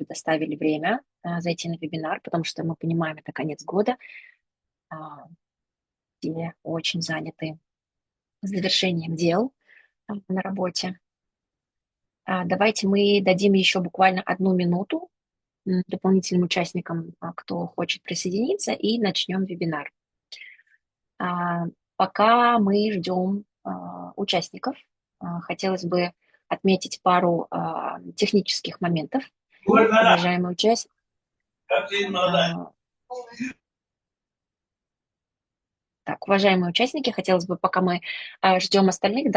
предоставили время зайти на вебинар, потому что мы понимаем, это конец года, все очень заняты завершением дел на работе. Давайте мы дадим еще буквально 1 минуту дополнительным участникам, кто хочет присоединиться, и начнем вебинар. Пока мы ждем участников, хотелось бы отметить пару технических моментов. Уважаемые участники, хотелось бы, пока мы ждем остальных,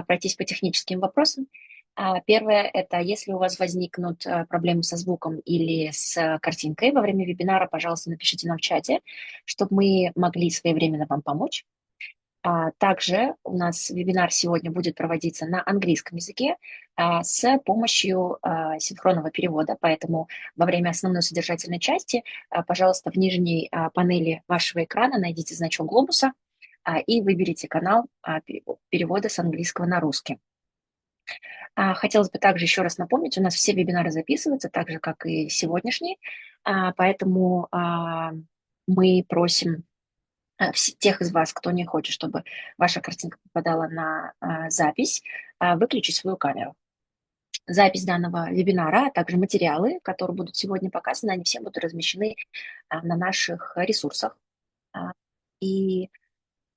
пройтись по техническим вопросам. Первое – это если у вас возникнут проблемы со звуком или с картинкой во время вебинара, пожалуйста, напишите нам в чате, чтобы мы могли своевременно вам помочь. Также у нас вебинар сегодня будет проводиться на английском языке с помощью синхронного перевода, поэтому во время основной содержательной части, пожалуйста, в нижней панели вашего экрана найдите значок глобуса и выберите канал перевода с английского на русский. Хотелось бы также еще раз напомнить, у нас все вебинары записываются, так же, как и сегодняшний, поэтому мы просим тех из вас, кто не хочет, чтобы ваша картинка попадала на запись, выключить свою камеру. Запись данного вебинара, а также материалы, которые будут сегодня показаны, они все будут размещены на наших ресурсах. И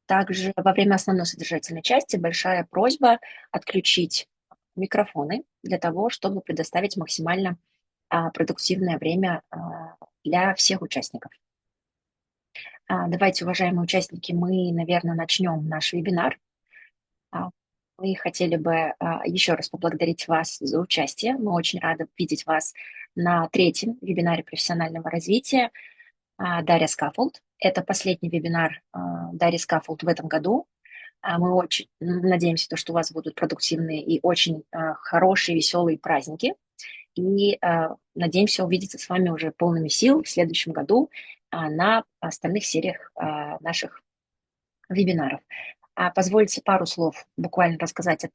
также во время основной содержательной части большая просьба отключить микрофоны для того, чтобы предоставить максимально продуктивное время для всех участников. Давайте, уважаемые участники, мы, наверное, начнем наш вебинар. Мы хотели бы еще раз поблагодарить вас за участие. Мы очень рады видеть вас на 3-м вебинаре профессионального развития Дарья Скаффолд. Это последний вебинар Дарьи Скаффолд в этом году. Мы очень надеемся, что у вас будут продуктивные и очень хорошие, веселые праздники. И надеемся увидеться с вами уже полными сил в следующем году на остальных сериях наших вебинаров. Позвольте пару слов буквально рассказать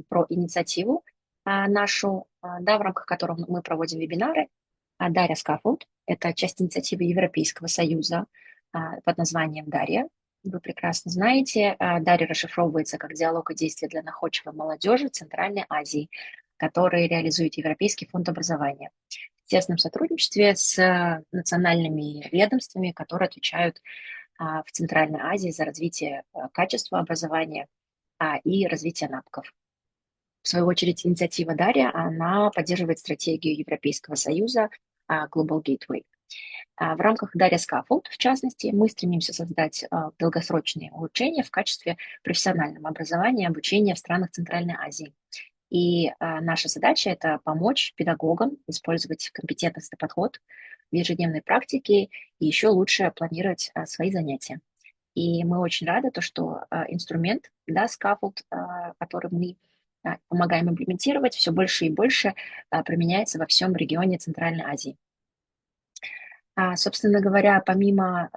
про инициативу нашу, в рамках которой мы проводим вебинары. Дарья Скаффолд – это часть инициативы Европейского Союза под названием «Дарья». Вы прекрасно знаете, Дарья расшифровывается как диалог и действия для находчивой молодежи Центральной Азии, который реализует Европейский фонд образования в тесном сотрудничестве с национальными ведомствами, которые отвечают в Центральной Азии за развитие качества образования и развитие навыков. В свою очередь, инициатива Дарья, она поддерживает стратегию Европейского Союза Global Gateway. В рамках Дарья Скаффолд, в частности, мы стремимся создать долгосрочные улучшения в качестве профессионального образования и обучения в странах Центральной Азии. И наша задача – это помочь педагогам использовать компетентностный подход в ежедневной практике и еще лучше планировать свои занятия. И мы очень рады, что инструмент, Scaffold, который мы помогаем имплементировать, все больше и больше применяется во всем регионе Центральной Азии. Собственно говоря, помимо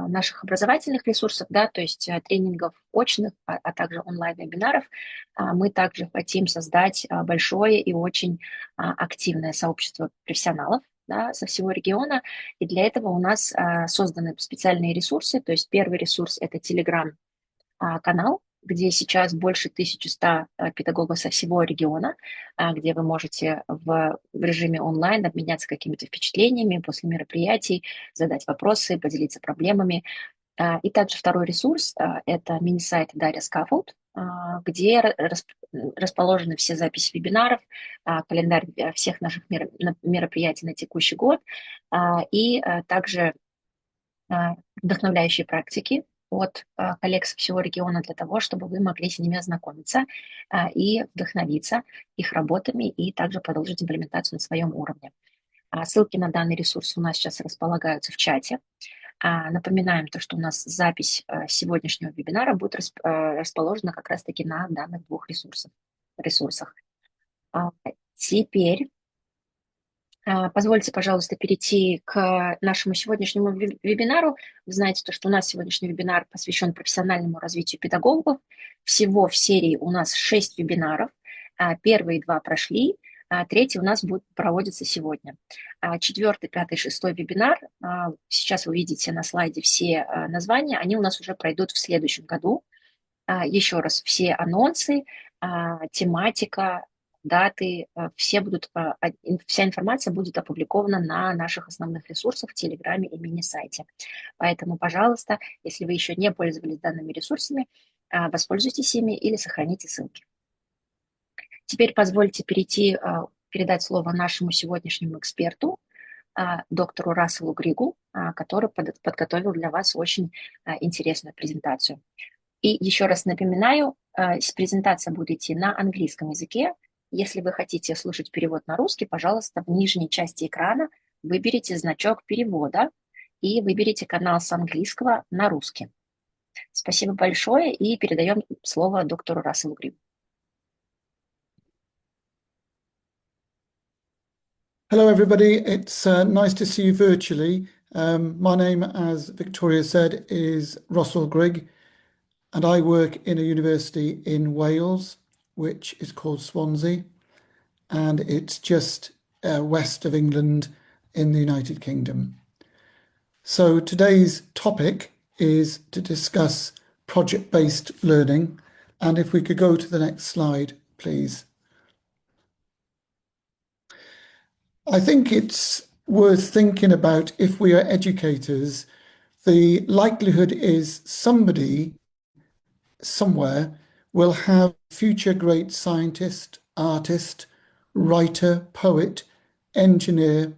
наших образовательных ресурсов, то есть тренингов очных, а также онлайн-вебинаров, мы также хотим создать большое и очень активное сообщество профессионалов со всего региона. И для этого у нас созданы специальные ресурсы. То есть первый ресурс – это Telegram-канал, где сейчас больше 1100 педагогов со всего региона, где вы можете в режиме онлайн обменяться какими-то впечатлениями после мероприятий, задать вопросы, поделиться проблемами. И также второй ресурс – это мини-сайт Дарья Скаффолд, где расположены все записи вебинаров, календарь всех наших мероприятий на текущий год и также вдохновляющие практики от коллег со всего региона для того, чтобы вы могли с ними ознакомиться и вдохновиться их работами и также продолжить имплементацию на своем уровне. Ссылки на данный ресурс у нас сейчас располагаются в чате. Напоминаем что у нас запись сегодняшнего вебинара будет расположена как раз-таки на данных двух ресурсах. Теперь позвольте, пожалуйста, перейти к нашему сегодняшнему вебинару. Вы знаете, что у нас сегодняшний вебинар посвящен профессиональному развитию педагогов. Всего в серии у нас 6 вебинаров. Первые 2 прошли. Третий у нас будет проводиться сегодня. Четвертый, пятый, шестой вебинар, сейчас вы видите на слайде все названия, они у нас уже пройдут в следующем году. Еще раз, все анонсы, тематика, даты, вся информация будет опубликована на наших основных ресурсах в Телеграме и мини-сайте. Поэтому, пожалуйста, если вы еще не пользовались данными ресурсами, воспользуйтесь ими или сохраните ссылки. Теперь позвольте передать слово нашему сегодняшнему эксперту, доктору Расселу Григу, который подготовил для вас очень интересную презентацию. И еще раз напоминаю, презентация будет идти на английском языке. Если вы хотите слушать перевод на русский, пожалуйста, в нижней части экрана выберите значок перевода и выберите канал с английского на русский. Спасибо большое, и передаем слово доктору Расселу Григу. Hello, everybody. It's nice to see you virtually. My name, as Victoria said, is Russell Grigg, and I work in a university in Wales, which is called Swansea, and it's just west of England in the United Kingdom. So today's topic is to discuss project-based learning, and if we could go to the next slide, please. I think it's worth thinking about, if we are educators, the likelihood is somebody somewhere will have future great scientist, artist, writer, poet, engineer,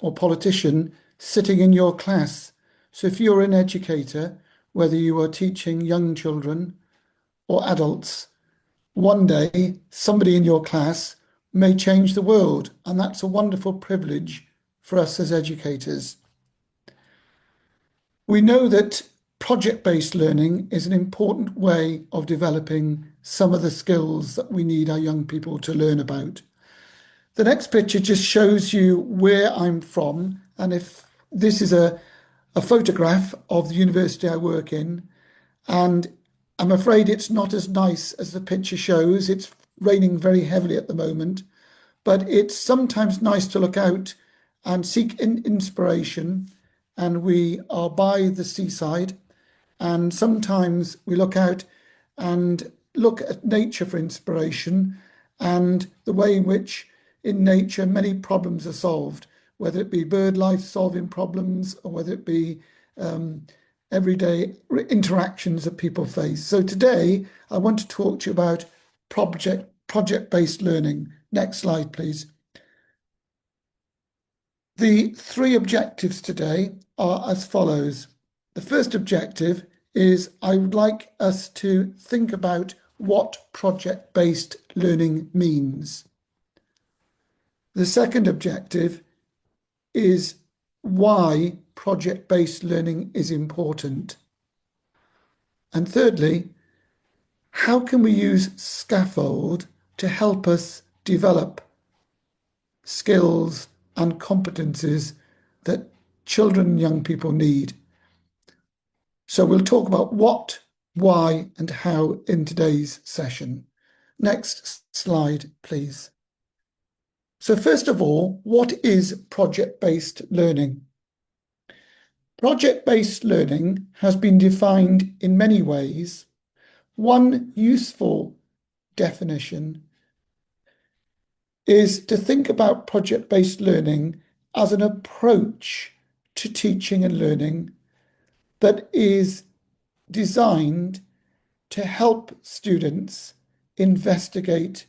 or politician sitting in your class. So if you're an educator, whether you are teaching young children or adults, one day somebody in your class may change the world, and that's a wonderful privilege for us as educators. We know that project-based learning is an important way of developing some of the skills that we need our young people to learn about. The next picture just shows you where I'm from, and if this is a photograph of the university I work in, and I'm afraid it's not as nice as the picture shows. It's raining very heavily at the moment, but it's sometimes nice to look out and seek inspiration. And we are by the seaside, and sometimes we look out and look at nature for inspiration and the way in which in nature many problems are solved, whether it be bird life solving problems or whether it be everyday interactions that people face. So today I want to talk to you about project-based learning. Next slide, please. The three objectives today are as follows. The first objective is I would like us to think about what project-based learning means. The second objective is why project-based learning is important. And thirdly, how can we use scaffold to help us develop skills and competencies that children and young people need? So we'll talk about what, why, and how in today's session. Next slide, please. So first of all, what is project-based learning? Project-based learning has been defined in many ways. One useful definition is to think about project-based learning as an approach to teaching and learning that is designed to help students investigate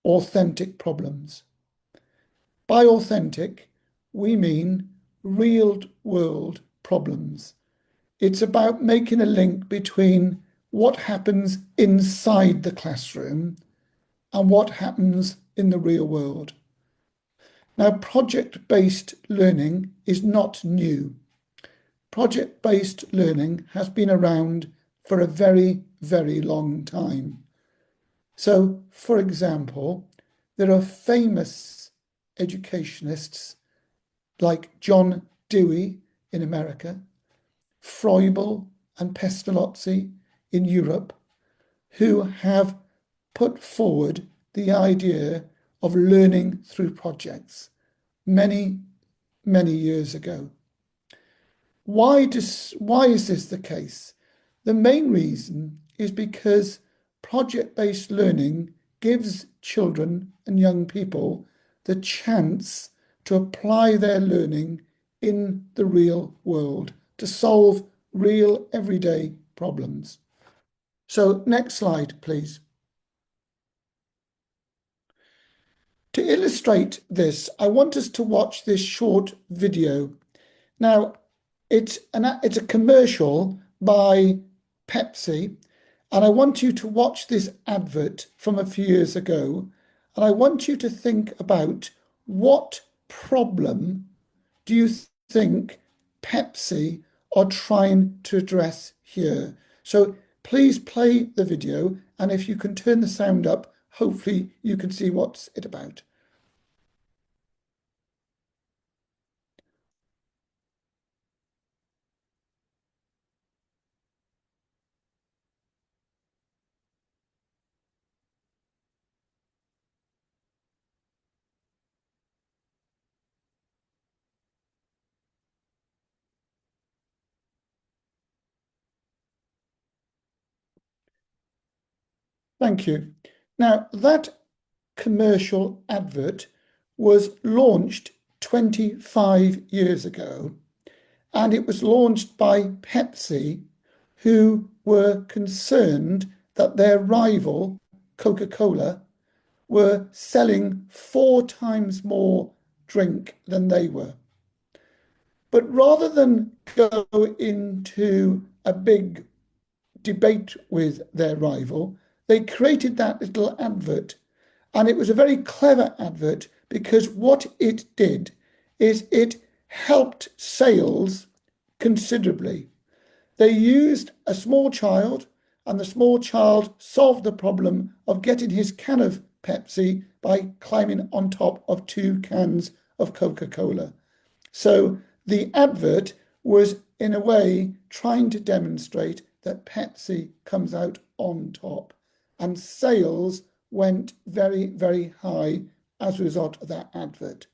authentic problems. By authentic, we mean real-world problems. It's about making a link between what happens inside the classroom and what happens in the real world. Now, project-based learning is not new. Project-based learning has been around for a very, very long time. So, for example, there are famous educationists like John Dewey in America, Froebel and Pestalozzi in Europe, who have put forward the idea of learning through projects many, many years ago. Why is this the case? The main reason is because project-based learning gives children and young people the chance to apply their learning in the real world, to solve real everyday problems. So next slide, please. To illustrate this, I want us to watch this short video. Now, it's a commercial by Pepsi, and I want you to watch this advert from a few years ago, and I want you to think about what problem do you think Pepsi are trying to address here. So please play the video, and if you can turn the sound up, hopefully you can see what's it about. Thank you. Now, that commercial advert was launched 25 years ago, and it was launched by Pepsi, who were concerned that their rival, Coca-Cola, were selling 4 times more drink than they were. But rather than go into a big debate with their rival, they created that little advert. And it was a very clever advert because what it did is it helped sales considerably. They used a small child, and the small child solved the problem of getting his can of Pepsi by climbing on top of 2 cans of Coca-Cola. So the advert was, in a way, trying to demonstrate that Pepsi comes out on top, and sales went very, very high as a result of that advert.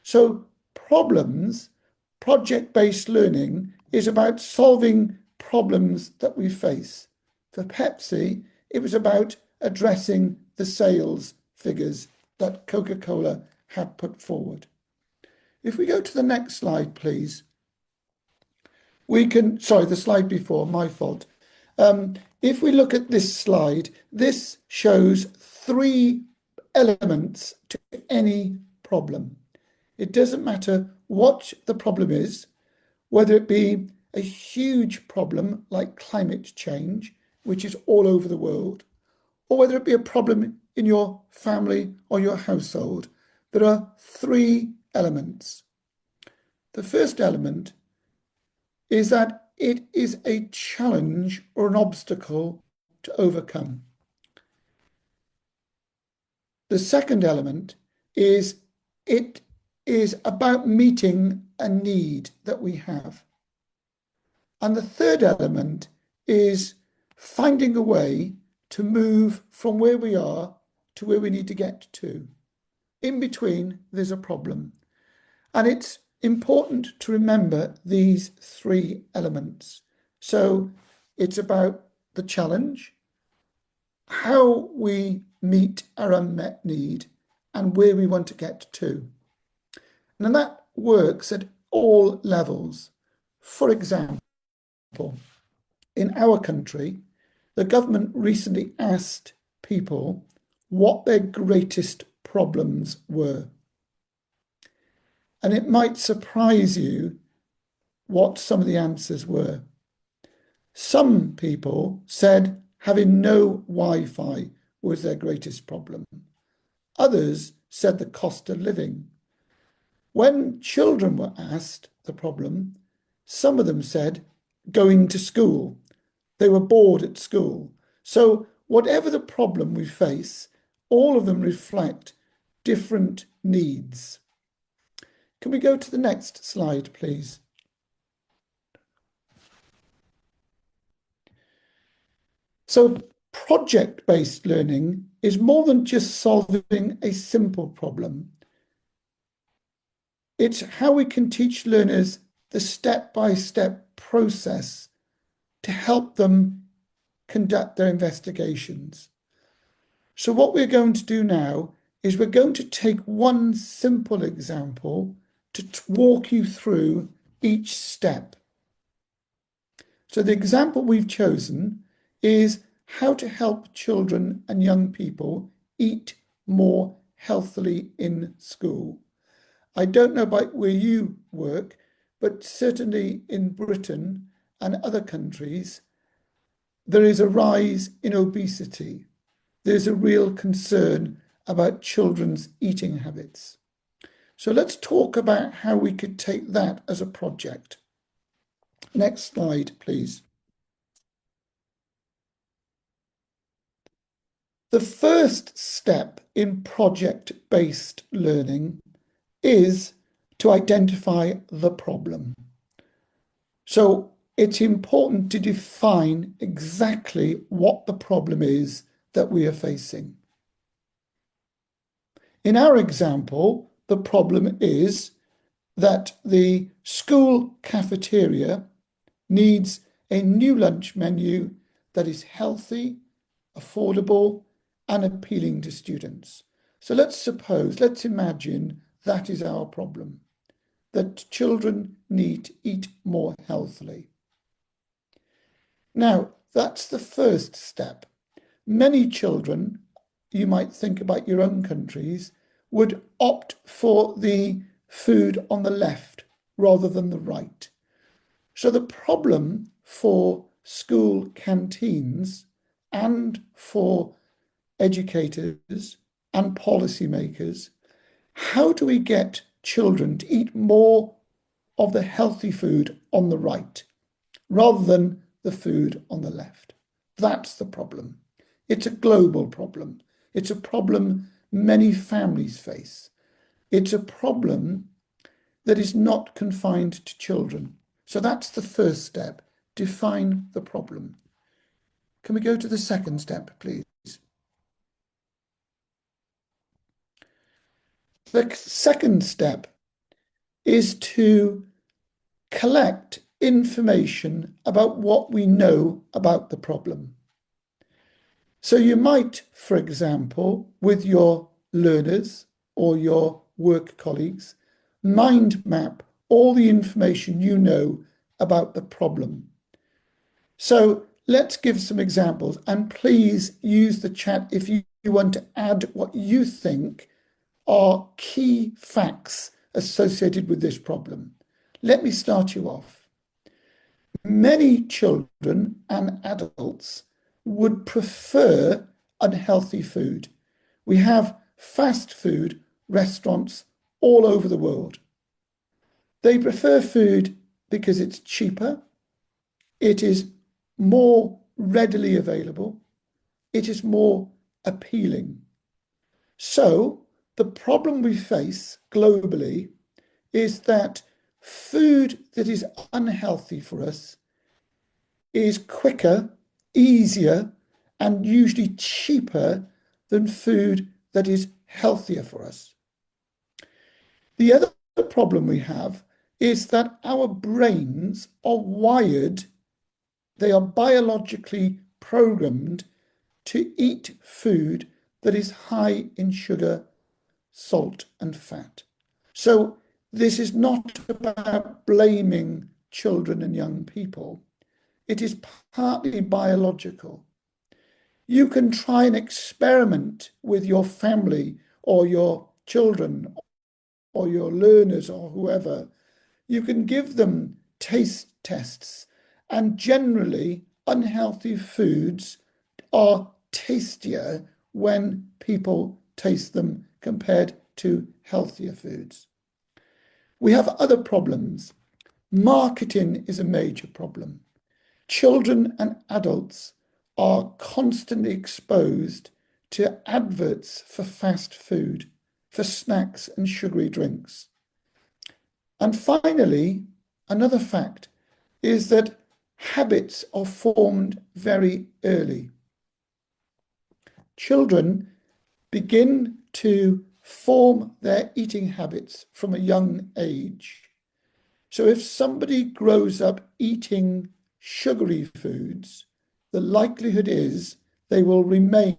So project-based learning is about solving problems that we face. For Pepsi, it was about addressing the sales figures that Coca-Cola had put forward. If we go to the next slide, please. The slide before, my fault. If we look at this slide, this shows 3 elements to any problem. It doesn't matter what the problem is, whether it be a huge problem like climate change, which is all over the world, or whether it be a problem in your family or your household. There are 3 elements. The first element is that it is a challenge or an obstacle to overcome. The second element is it is about meeting a need that we have. And the third element is finding a way to move from where we are to where we need to get to. In between, there's a problem. And it's important to remember these 3 elements. So it's about the challenge, how we meet our unmet need, and where we want to get to. And that works at all levels. For example, in our country, the government recently asked people what their greatest problems were. And it might surprise you what some of the answers were. Some people said having no Wi-Fi was their greatest problem. Others said the cost of living. When children were asked the problem, some of them said going to school. They were bored at school. So whatever the problem we face, all of them reflect different needs. Can we go to the next slide, please? So project-based learning is more than just solving a simple problem. It's how we can teach learners the step-by-step process to help them conduct their investigations. So what we're going to do now is we're going to take one simple example to walk you through each step. So the example we've chosen is how to help children and young people eat more healthily in school. I don't know about where you work, but certainly in Britain and other countries, there is a rise in obesity. There's a real concern about children's eating habits. So let's talk about how we could take that as a project. Next slide, please. The first step in project-based learning is to identify the problem. So it's important to define exactly what the problem is that we are facing. In our example, the problem is that the school cafeteria needs a new lunch menu that is healthy, affordable, and appealing to students. So let's imagine that is our problem, that children need to eat more healthily. Now, that's the first step. Many children, you might think about your own countries, would opt for the food on the left rather than the right. So the problem for school canteens and for educators and policymakers, how do we get children to eat more of the healthy food on the right rather than the food on the left? That's the problem. It's a global problem. It's a problem many families face. It's a problem that is not confined to children. So that's the first step. Define the problem. Can we go to the second step, please? The second step is to collect information about what we know about the problem. So you might, for example, with your learners or your work colleagues, mind map all the information you know about the problem. So let's give some examples, and please use the chat if you want to add what you think are key facts associated with this problem. Let me start you off. Many children and adults would prefer unhealthy food. We have fast food restaurants all over the world. They prefer food because it's cheaper, it is more readily available, it is more appealing. So the problem we face globally is that food that is unhealthy for us is quicker, easier, and usually cheaper than food that is healthier for us. The other problem we have is that our brains are wired, they are biologically programmed to eat food that is high in sugar, salt, and fat. So this is not about blaming children and young people. It is partly biological. You can try and experiment with your family or your children or your learners or whoever. You can give them taste tests, and generally unhealthy foods are tastier when people taste them compared to healthier foods. We have other problems. Marketing is a major problem. Children and adults are constantly exposed to adverts for fast food, for snacks and sugary drinks. And finally, another fact is that habits are formed very early. children begin to form their eating habits from a young age. So if somebody grows up eating sugary foods, the likelihood is they will remain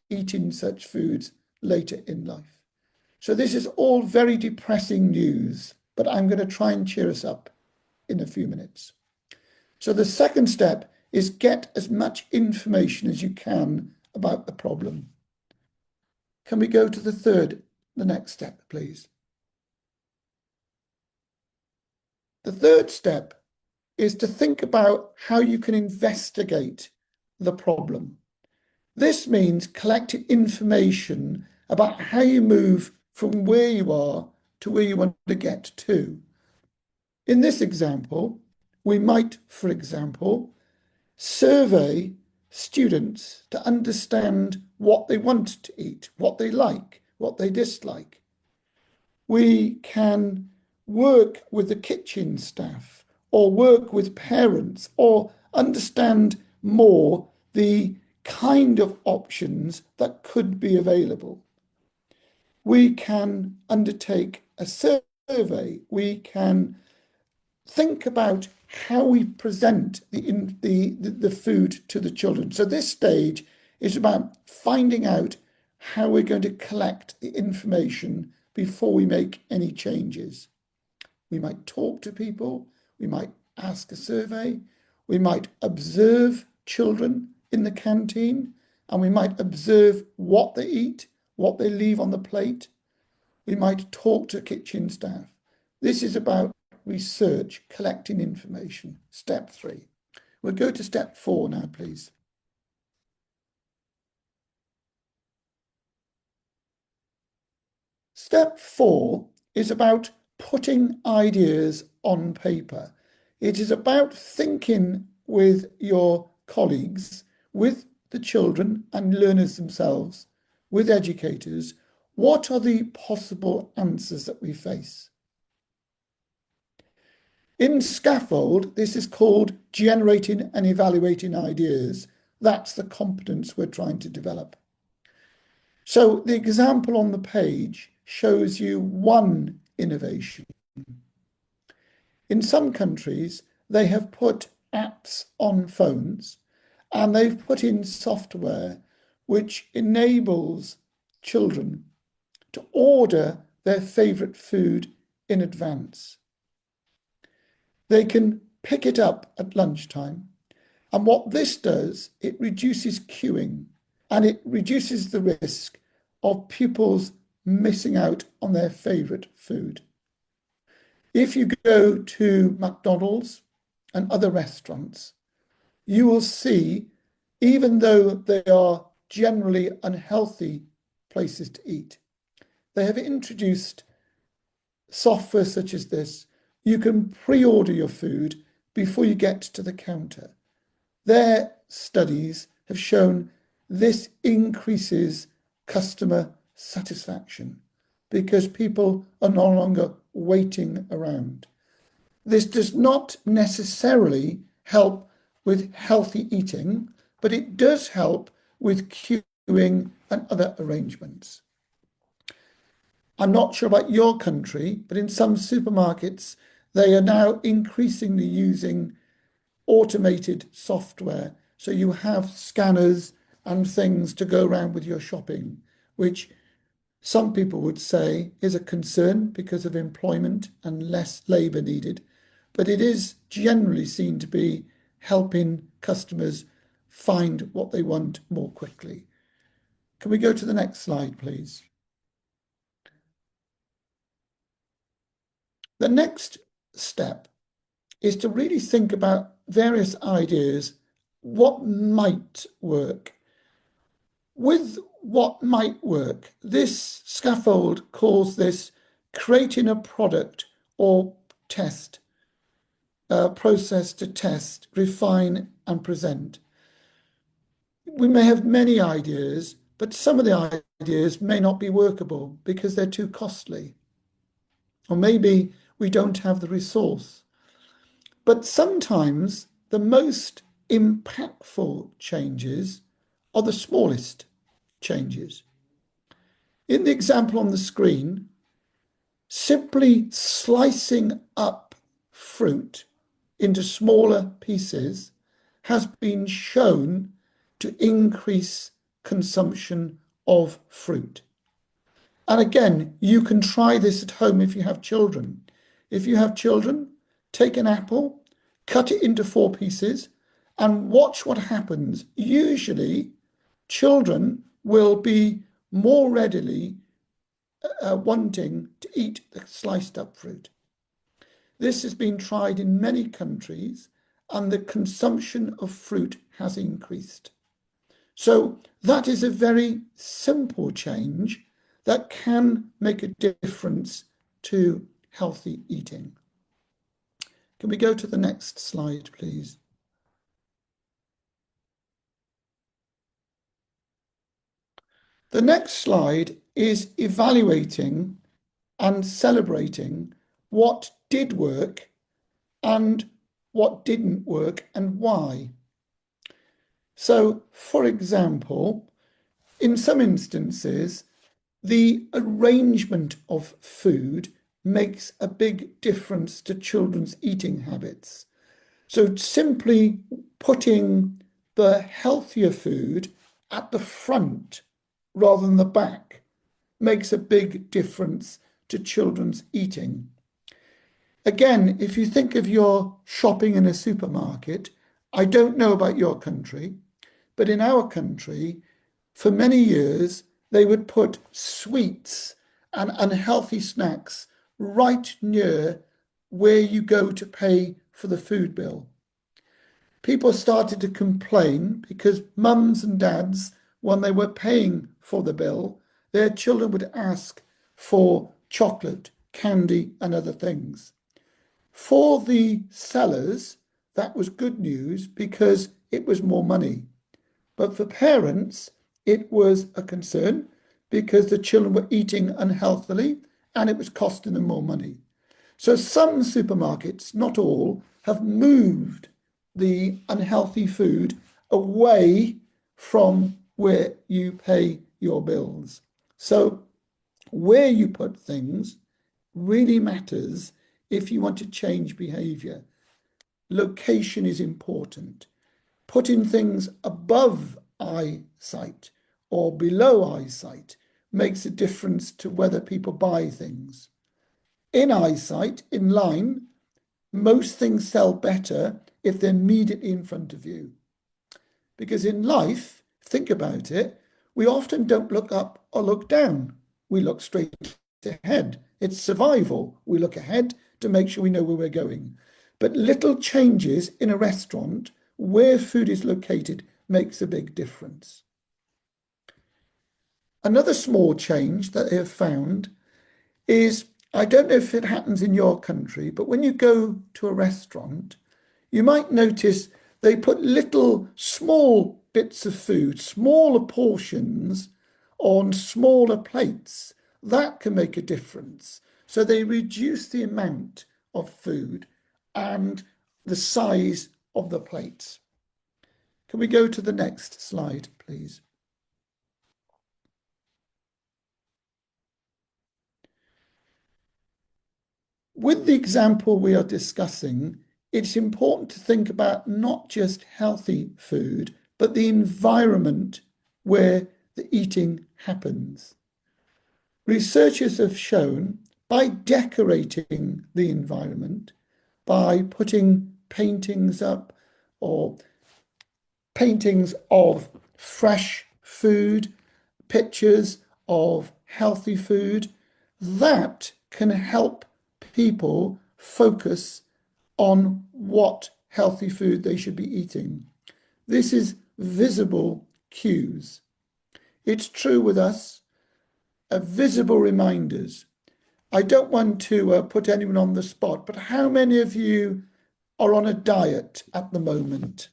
eating such foods later in life. So this is all very depressing news, but I'm going to try and cheer us up in a few minutes. So the second step is get as much information as you can about the problem. Can we go to the next step, please? The third step is to think about how you can investigate the problem. This means collecting information about how you move from where you are to where you want to get to. In this example, we might, for example, survey students to understand what they want to eat, what they like, what they dislike. We can work with the kitchen staff or work with parents or understand more the kind of options that could be available. We can undertake a survey. We can think about how we present the food to the children. So this stage is about finding out how we're going to collect the information before we make any changes. We might talk to people, we might ask a survey, we might observe children in the canteen, and we might observe what they eat, what they leave on the plate. We might talk to kitchen staff. This is about research, collecting information. Step 3. We'll go to step 4 now, please. Step 4 is about putting ideas on paper. It is about thinking with your colleagues, with the children and learners themselves, with educators, what are the possible answers that we face? In Scaffold, this is called generating and evaluating ideas. That's the competence we're trying to develop. So the example on the page shows you one innovation. In some countries, they have put apps on phones and they've put in software which enables children to order their favourite food in advance. They can pick it up at lunchtime. And what this does, it reduces queuing and it reduces the risk of pupils missing out on their favourite food. If you go to McDonald's and other restaurants, you will see, even though they are generally unhealthy places to eat, they have introduced software such as this. You can pre-order your food before you get to the counter. Their studies have shown this increases customer satisfaction because people are no longer waiting around. This does not necessarily help with healthy eating, but it does help with queuing and other arrangements. I'm not sure about your country, but in some supermarkets, they are now increasingly using automated software. So you have scanners and things to go around with your shopping, which some people would say is a concern because of employment and less labour needed. But it is generally seen to be helping customers find what they want more quickly. Can we go to the next slide, please? The next step is to really think about various ideas, what might work. With what might work, this scaffold calls this creating a product or test, process to test, refine and present. We may have many ideas, but some of the ideas may not be workable because they're too costly. Or maybe we don't have the resource. But sometimes the most impactful changes are the smallest. changes. In the example on the screen, simply slicing up fruit into smaller pieces has been shown to increase consumption of fruit. And again, you can try this at home if you have children. If you have children, take an apple, cut it into 4 pieces, and watch what happens. Usually, children will be more readily wanting to eat the sliced up fruit. This has been tried in many countries, and the consumption of fruit has increased. So that is a very simple change that can make a difference to healthy eating. Can we go to the next slide, please? The next slide is evaluating and celebrating what did work and what didn't work and why. So, for example, in some instances, the arrangement of food makes a big difference to children's eating habits. So simply putting the healthier food at the front rather than the back makes a big difference to children's eating. Again, if you think of your shopping in a supermarket, I don't know about your country, but in our country, for many years, they would put sweets and unhealthy snacks right near where you go to pay for the food bill. People started to complain because mums and dads, when they were paying for the bill, their children would ask for chocolate, candy, and other things. For the sellers, that was good news because it was more money. But for parents, it was a concern because the children were eating unhealthily and it was costing them more money. So some supermarkets, not all, have moved the unhealthy food away from where you pay your bills. So where you put things really matters if you want to change behavior. Location is important. Putting things above eyesight or below eyesight makes a difference to whether people buy things. In eyesight, in line, most things sell better if they're immediately in front of you. Because in life, think about it, we often don't look up or look down. We look straight ahead. It's survival. We look ahead to make sure we know where we're going. But little changes in a restaurant where food is located makes a big difference. Another small change that they have found is, I don't know if it happens in your country, but when you go to a restaurant, you might notice they put little small bits of food, smaller portions on smaller plates. That can make a difference. So they reduce the amount of food and the size of the plates. Can we go to the next slide, please? With the example we are discussing, it's important to think about not just healthy food, but the environment where the eating happens. Researchers have shown by decorating the environment, by putting paintings up or paintings of fresh food, pictures of healthy food, that can help people focus on what healthy food they should be eating. This is visible cues. It's true with us, visible reminders. I don't want to put anyone on the spot, but how many of you are on a diet at the moment?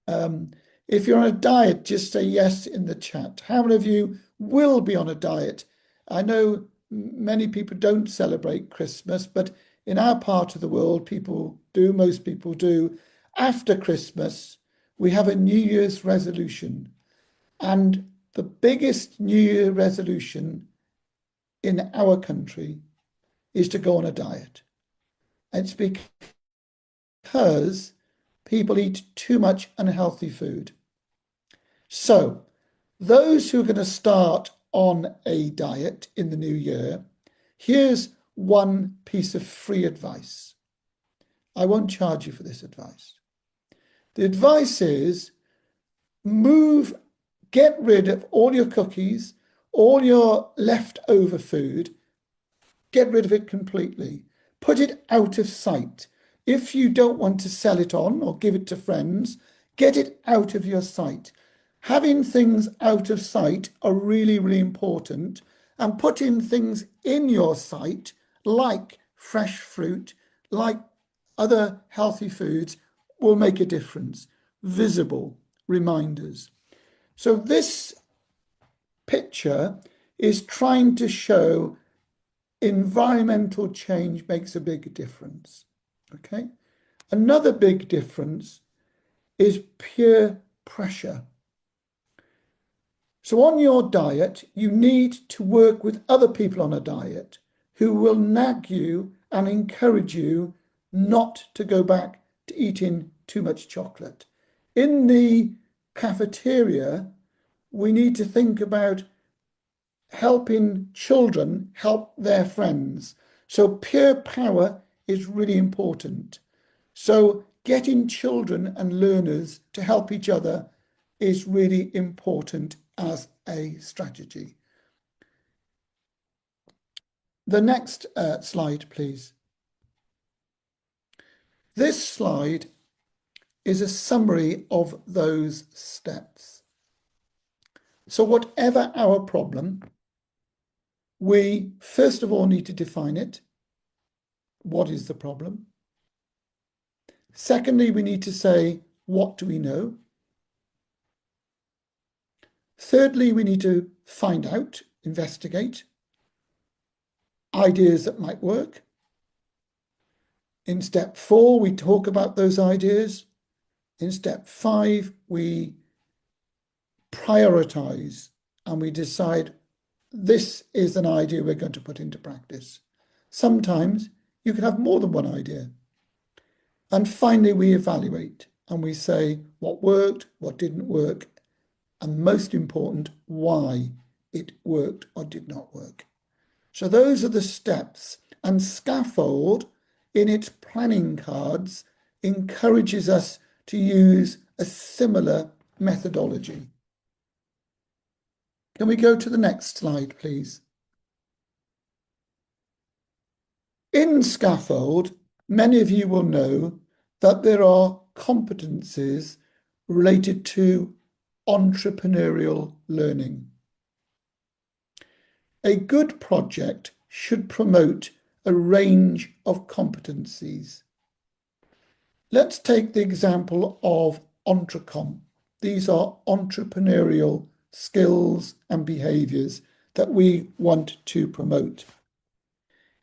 If you're on a diet, just say yes in the chat. How many of you will be on a diet? I know many people don't celebrate Christmas, but in our part of the world, people do, most people do. After Christmas, we have a New Year's resolution. And the biggest New Year resolution in our country is to go on a diet. It's because people eat too much unhealthy food. So those who are going to start on a diet in the new year, here's one piece of free advice. I won't charge you for this advice. The advice is get rid of all your cookies, all your leftover food, get rid of it completely. Put it out of sight. If you don't want to sell it on or give it to friends, get it out of your sight. Having things out of sight are really, really important, and putting things in your sight, like fresh fruit, like other healthy foods, will make a difference. Visible reminders. So this picture is trying to show environmental change makes a big difference. Okay. Another big difference is peer pressure. So on your diet, you need to work with other people on a diet who will nag you and encourage you not to go back to eating too much chocolate. In the cafeteria, we need to think about helping children help their friends. So peer power is really important. So getting children and learners to help each other is really important as a strategy. The next slide, please. This slide is a summary of those steps. So whatever our problem, we first of all need to define it. What is the problem? Secondly, we need to say, what do we know? Thirdly, we need to find out, investigate ideas that might work. In step 4, we talk about those ideas. In step 5, we prioritize and we decide this is an idea we're going to put into practice. Sometimes you can have more than one idea. And finally, we evaluate and we say what worked, what didn't work, and most important, why it worked or did not work. So those are the steps. And Scaffold, in its planning cards, encourages us to use a similar methodology. Can we go to the next slide, please? In Scaffold, many of you will know that there are competencies related to entrepreneurial learning. A good project should promote a range of competencies. Let's take the example of Entrecom. These are entrepreneurial skills and behaviours that we want to promote.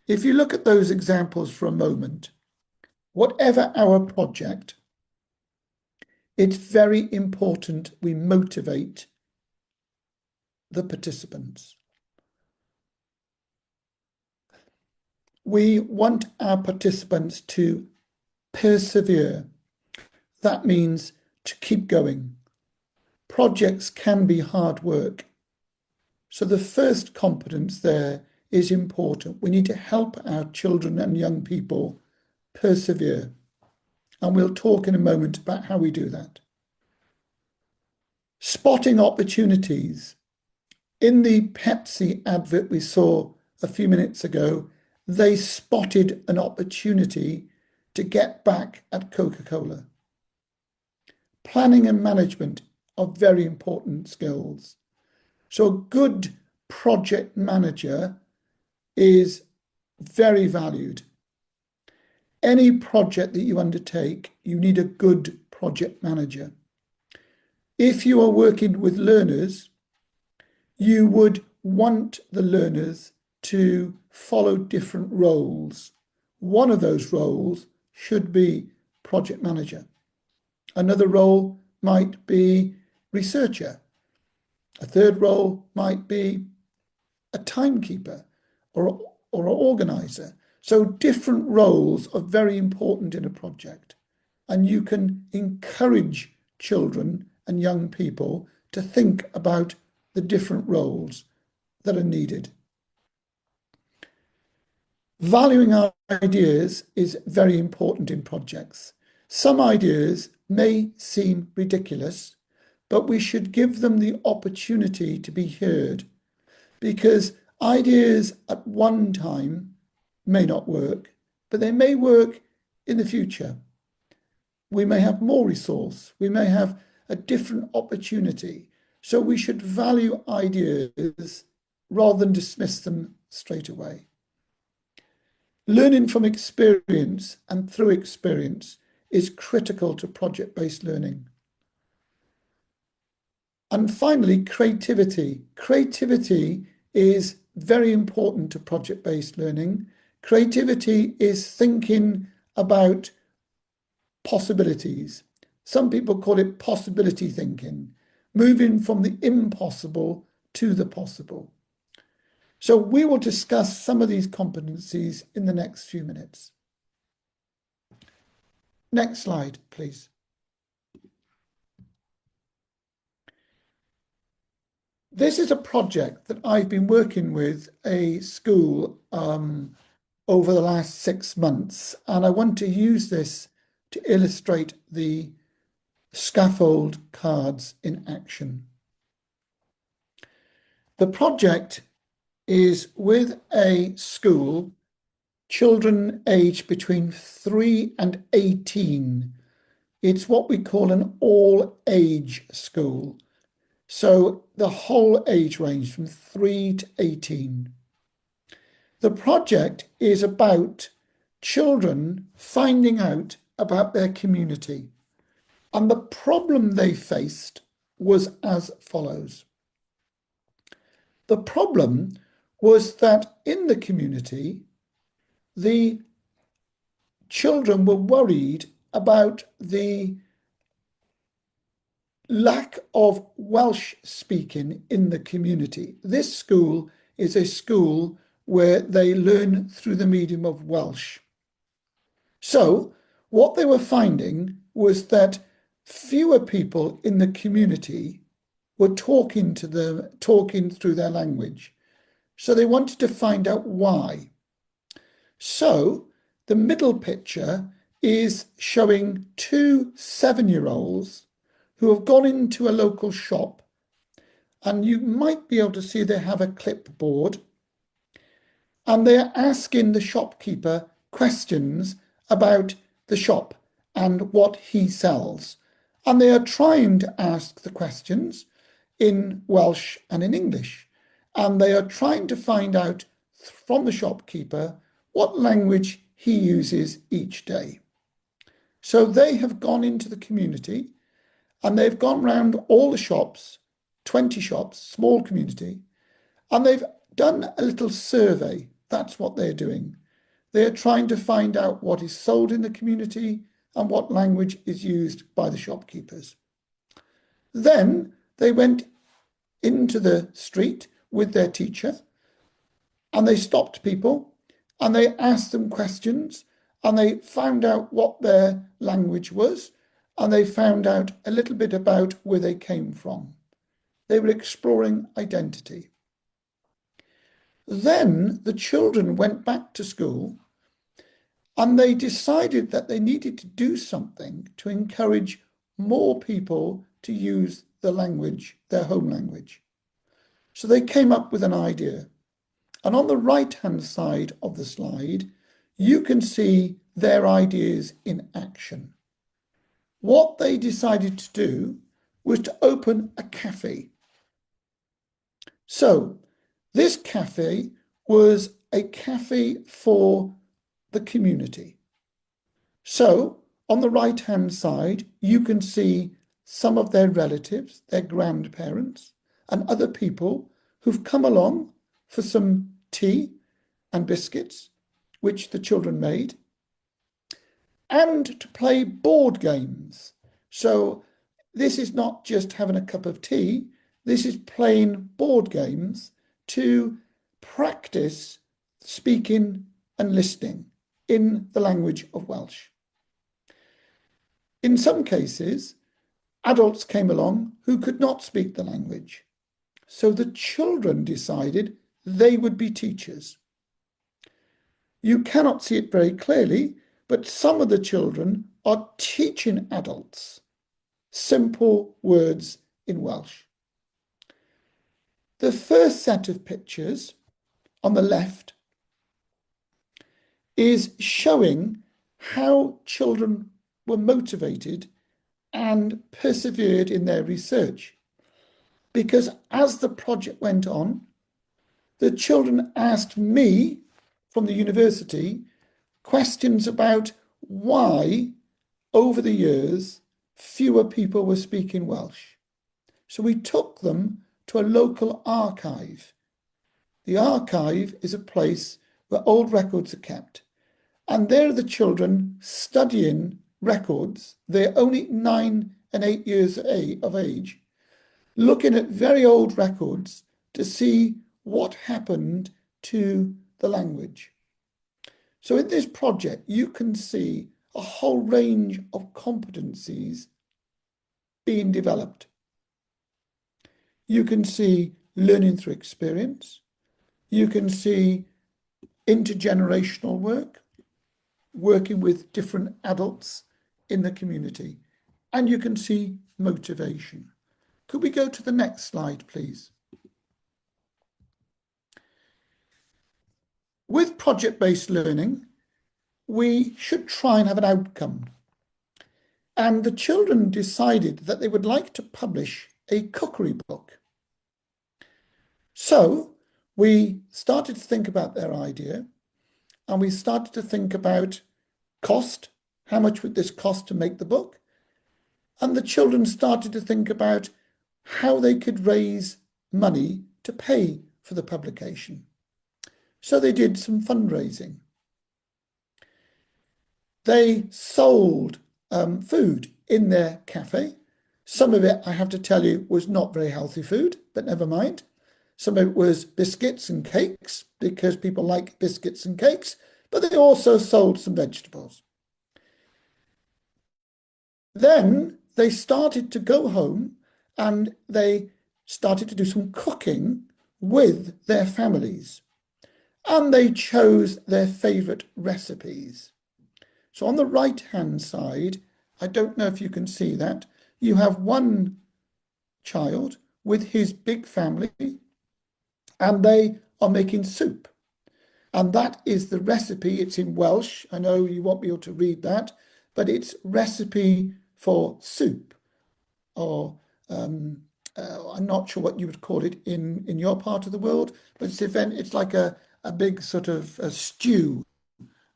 If you look at those examples for a moment, whatever our project, it's very important we motivate the participants. We want our participants to persevere. That means to keep going. Projects can be hard work. So the first competence there is important. We need to help our children and young people persevere. And we'll talk in a moment about how we do that. Spotting opportunities. In the Pepsi advert we saw a few minutes ago, they spotted an opportunity to get back at Coca-Cola. Planning and management are very important skills. So a good project manager is very valued. Any project that you undertake, you need a good project manager. If you are working with learners, you would want the learners to follow different roles. One of those roles should be project manager. Another role might be researcher. A third role might be a timekeeper or an organizer. So different roles are very important in a project, and you can encourage children and young people to think about the different roles that are needed. Valuing our ideas is very important in projects. Some ideas may seem ridiculous, but we should give them the opportunity to be heard, because ideas at one time may not work, but they may work in the future. We may have more resource, we may have a different opportunity. So we should value ideas rather than dismiss them straight away. Learning from experience and through experience is critical to project-based learning. And finally, creativity. Creativity is very important to project-based learning. Creativity is thinking about possibilities. Some people call it possibility thinking, moving from the impossible to the possible. So we will discuss some of these competencies in the next few minutes. Next slide, please. This is a project that I've been working with a school over the last 6 months, and I want to use this to illustrate the scaffold cards in action. The project is with a school, children aged between 3 and 18. It's what we call an all-age school. So the whole age range from 3 to 18. The project is about children finding out about their community. And the problem they faced was as follows. The problem was that in the community, the children were worried about the lack of Welsh speaking in the community. This school is a school where they learn through the medium of Welsh. So what they were finding was that fewer people in the community were talking to them, talking through their language. So they wanted to find out why. So the middle picture is showing 2 7-year-olds who have gone into a local shop, and you might be able to see they have a clipboard, and they're asking the shopkeeper questions about the shop and what he sells. And they are trying to ask the questions in Welsh and in English. And they are trying to find out from the shopkeeper what language he uses each day. So they have gone into the community and they've gone round all the shops, 20 shops, small community, and they've done a little survey. That's what they're doing. They're trying to find out what is sold in the community and what language is used by the shopkeepers. Then they went into the street with their teacher and they stopped people and they asked them questions and they found out what their language was and they found out a little bit about where they came from. They were exploring identity. Then the children went back to school and they decided that they needed to do something to encourage more people to use the language, their home language. So they came up with an idea. And on the right-hand side of the slide, you can see their ideas in action. What they decided to do was to open a cafe. So this cafe was a cafe for the community. So on the right-hand side, you can see some of their relatives, their grandparents, and other people who've come along for some tea and biscuits, which the children made, and to play board games. So this is not just having a cup of tea, This is playing board games to practice speaking and listening in the language of Welsh. In some cases, adults came along who could not speak the language. So the children decided they would be teachers. You cannot see it very clearly, but some of the children are teaching adults simple words in Welsh. The first set of pictures on the left is showing how children were motivated and persevered in their research. Because as the project went on, the children asked me from the university questions about why, over the years, fewer people were speaking Welsh. So we took them to a local archive. The archive is a place where old records are kept. And there are the children studying records. They're only 9 and 8 years of age, looking at very old records to see what happened to the language. So in this project, you can see a whole range of competencies being developed. You can see learning through experience. You can see intergenerational work, working with different adults in the community. And you can see motivation. Could we go to the next slide, please? With project-based learning, we should try and have an outcome. And the children decided that they would like to publish a cookery book. So we started to think about their idea, and we started to think about cost. How much would this cost to make the book? And the children started to think about how they could raise money to pay for the publication. So they did some fundraising. They sold food in their cafe. Some of it, I have to tell you, was not very healthy food, but never mind. Some of it was biscuits and cakes, because people like biscuits and cakes, but they also sold some vegetables. Then they started to go home and they started to do some cooking with their families. And they chose their favourite recipes. So on the right-hand side, I don't know if you can see that, you have one child with his big family, and they are making soup. And that is the recipe. It's in Welsh. I know you won't be able to read that, but it's recipe for soup, or I'm not sure what you would call it in your part of the world, but it's like a big sort of a stew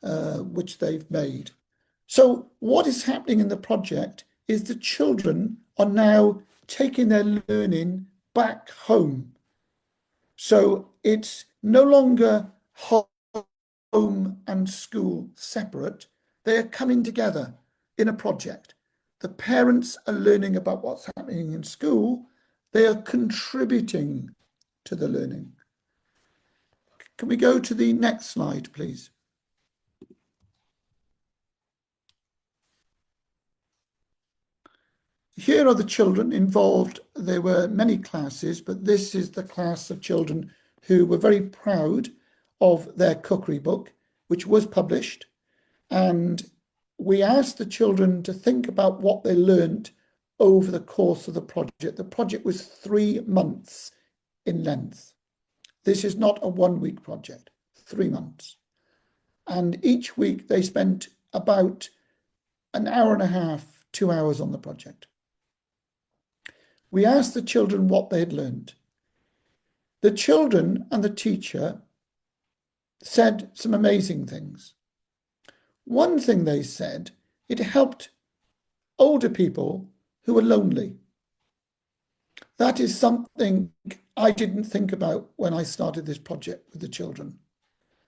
which they've made. So what is happening in the project is the children are now taking their learning back home. So it's no longer home and school separate. They are coming together in a project. The parents are learning about what's happening in school. They are contributing to the learning. Can we go to the next slide, please? Here are the children involved. There were many classes, but this is the class of children who were very proud of their cookery book, which was published. And we asked the children to think about what they learned over the course of the project. The project was 3 months in length. This is not a 1-week project, 3 months. And each week they spent about an hour and a half, 2 hours on the project. We asked the children what they had learned. The children and the teacher said some amazing things. One thing they said, it helped older people who were lonely. That is something I didn't think about when I started this project with the children.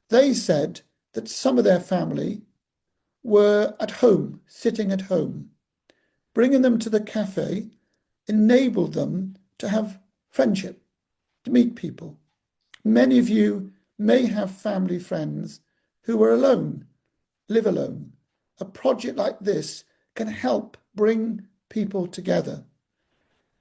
They said that some of their family were at home, sitting at home. Bringing them to the cafe enabled them to have friendship, to meet people. Many of you may have family friends who are alone, live alone. A project like this can help bring people together.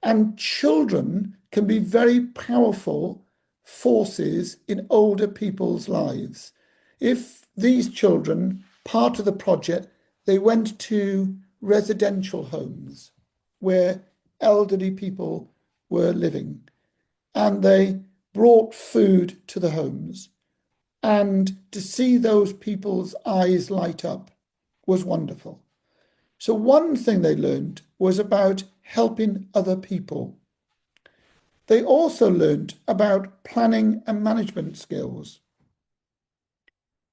And children can be very powerful forces in older people's lives. If these children, part of the project, they went to residential homes where elderly people were living, and they brought food to the homes, and to see those people's eyes light up was wonderful. So one thing they learned was about helping other people. They also learned about planning and management skills.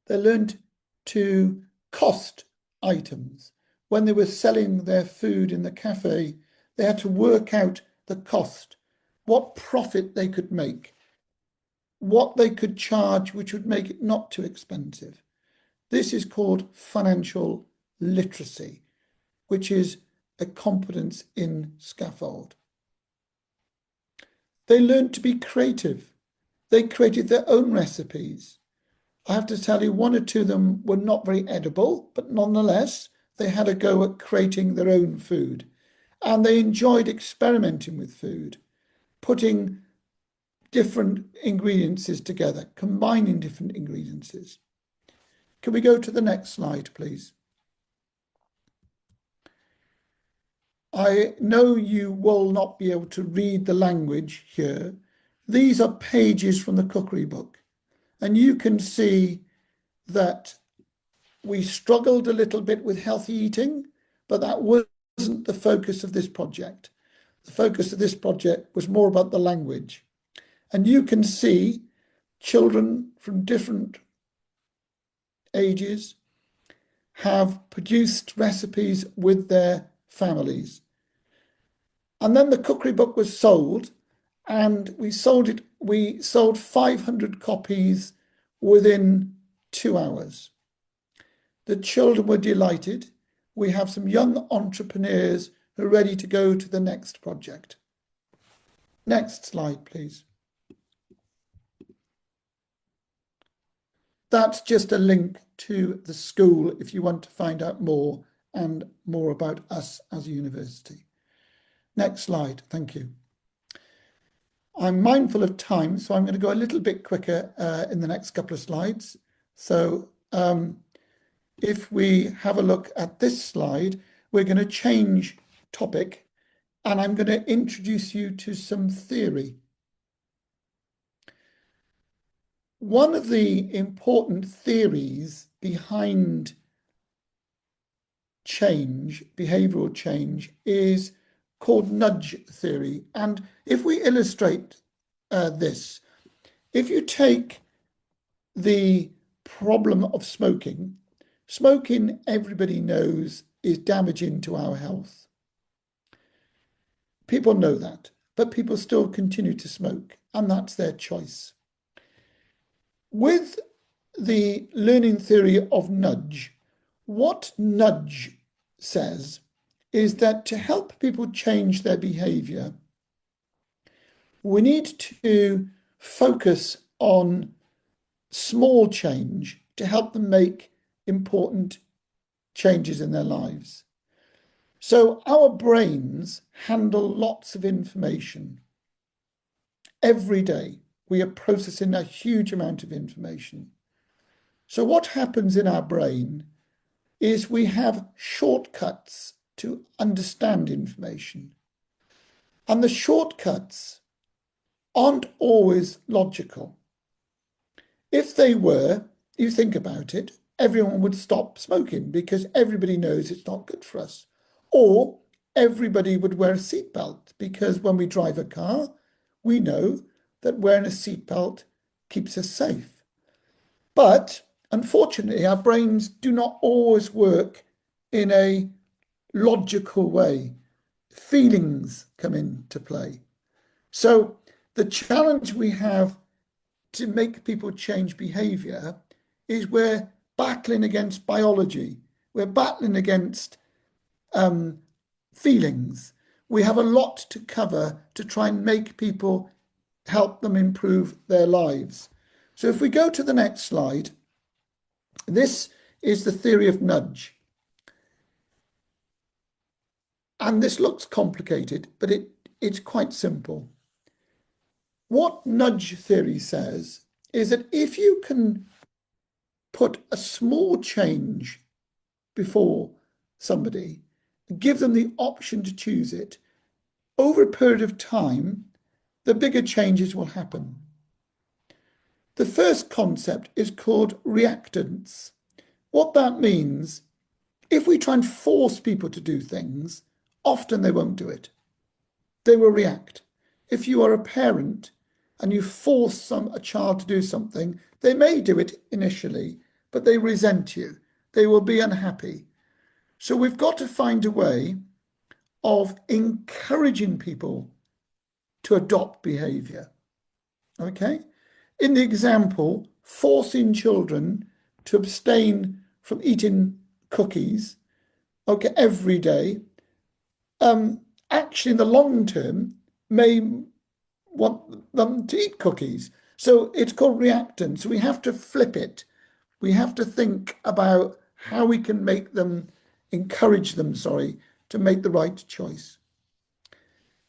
They learned to cost items. When they were selling their food in the cafe, they had to work out the cost, what profit they could make, what they could charge, which would make it not too expensive. This is called financial literacy, which is a competence in scaffold. They learned to be creative. They created their own recipes. I have to tell you, one or two of them were not very edible, but nonetheless, they had a go at creating their own food. And they enjoyed experimenting with food, putting different ingredients together, combining different ingredients. Can we go to the next slide, please? I know you will not be able to read the language here. These are pages from the cookery book. And you can see that we struggled a little bit with healthy eating, but that wasn't the focus of this project. The focus of this project was more about the language. And you can see children from different ages have produced recipes with their families. And then the cookery book was sold, and we sold 500 copies within 2 hours. The children were delighted. We have some young entrepreneurs who are ready to go to the next project. Next slide, please. That's just a link to the school if you want to find out more and more about us as a university. Next slide, thank you. I'm mindful of time, so I'm going to go a little bit quicker in the next couple of slides. So if we have a look at this slide, we're going to change topic, and I'm going to introduce you to some theory. One of the important theories behind change, behavioral change, is called nudge theory. And if we illustrate this, if you take the problem of smoking, smoking, everybody knows, is damaging to our health. People know that, but people still continue to smoke, and that's their choice. With the learning theory of nudge, what nudge says is that to help people change their behavior, we need to focus on small change to help them make important changes in their lives. So our brains handle lots of information. Every day we are processing a huge amount of information. So what happens in our brain is we have shortcuts to understand information. And the shortcuts aren't always logical. If they were, you think about it, everyone would stop smoking because everybody knows it's not good for us. Or everybody would wear a seatbelt because when we drive a car, we know that wearing a seatbelt keeps us safe. But unfortunately, our brains do not always work in a logical way. Feelings come into play. So the challenge we have to make people change behavior is we're battling against biology. We're battling against feelings. we have a lot to cover to try and make people, help them improve their lives. So if we go to the next slide, this is the theory of nudge. And this looks complicated, but it's quite simple. What nudge theory says is that if you can put a small change before somebody, give them the option to choose it, over a period of time, the bigger changes will happen. The first concept is called reactance. What that means, if we try and force people to do things, often they won't do it. They will react. If you are a parent and you force a child to do something, they may do it initially, but they resent you. They will be unhappy. So we've got to find a way of encouraging people to adopt behavior. Okay? In the example, forcing children to abstain from eating cookies, okay, every day, actually in the long term may want them to eat cookies. So it's called reactance. We have to flip it. We have to think about how we can encourage them, to make the right choice.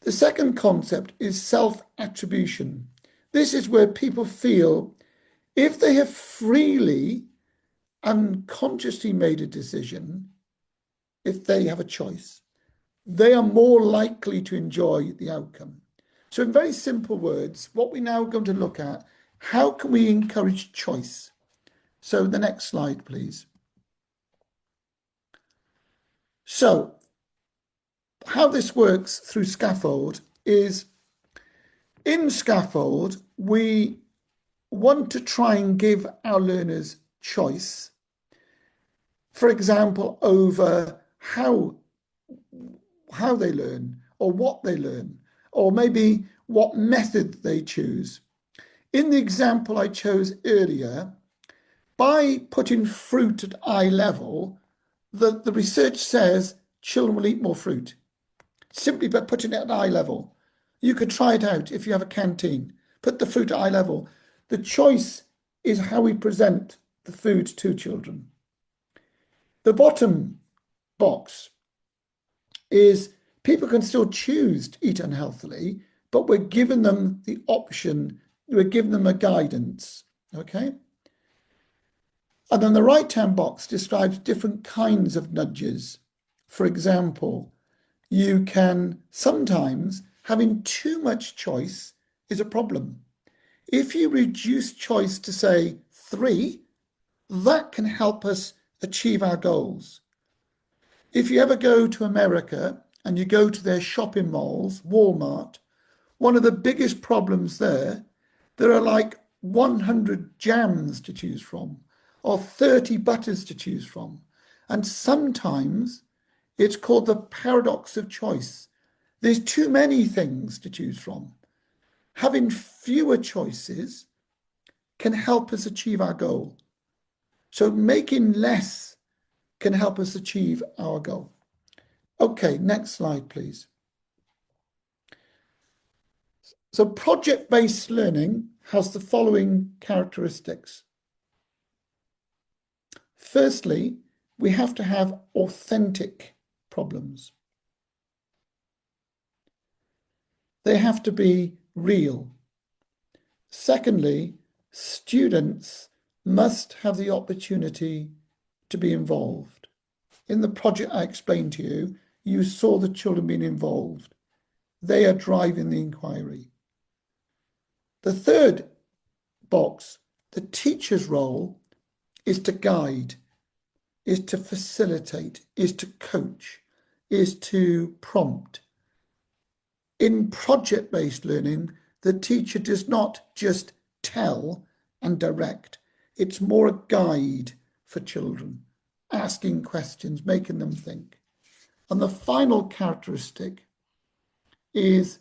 The second concept is self-attribution. This is where people feel if they have freely and consciously made a decision, if they have a choice, they are more likely to enjoy the outcome. So in very simple words, what we're now going to look at, how can we encourage choice? So the next slide, please. So how this works through Scaffold is, in Scaffold, we want to try and give our learners choice. For example, over how they learn, or what they learn, or maybe what method they choose. In the example I chose earlier, by putting fruit at eye level, the research says children will eat more fruit, simply by putting it at eye level. You could try it out if you have a canteen. Put the fruit at eye level. The choice is how we present the food to children. The bottom box is people can still choose to eat unhealthily, but we're giving them the option, we're giving them a guidance, okay? And then the right-hand box describes different kinds of nudges. For example, you can sometimes, having too much choice is a problem. If you reduce choice to, say, 3, that can help us achieve our goals. If you ever go to America and you go to their shopping malls, Walmart, one of the biggest problems there are like 100 jams to choose from, or 30 butters to choose from. And sometimes it's called the paradox of choice. There's too many things to choose from. Having fewer choices can help us achieve our goal. So making less can help us achieve our goal. Okay, next slide, please. So project-based learning has the following characteristics. Firstly, we have to have authentic problems. They have to be real. Secondly, students must have the opportunity to be involved. In the project I explained to you, you saw the children being involved. They are driving the inquiry. The third box, the teacher's role, is to guide, is to facilitate, is to coach, is to prompt. In project-based learning, the teacher does not just tell and direct. It's more a guide for children, asking questions, making them think. And the final characteristic is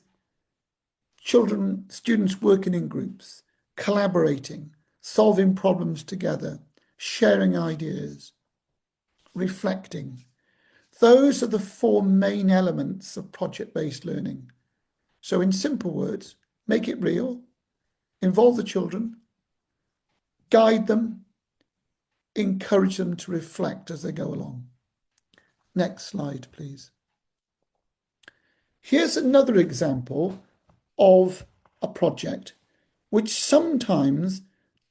students working in groups, collaborating, solving problems together, sharing ideas, reflecting. Those are the four main elements of project-based learning. So in simple words, make it real, involve the children, guide them, encourage them to reflect as they go along. Next slide, please. Here's another example of a project which sometimes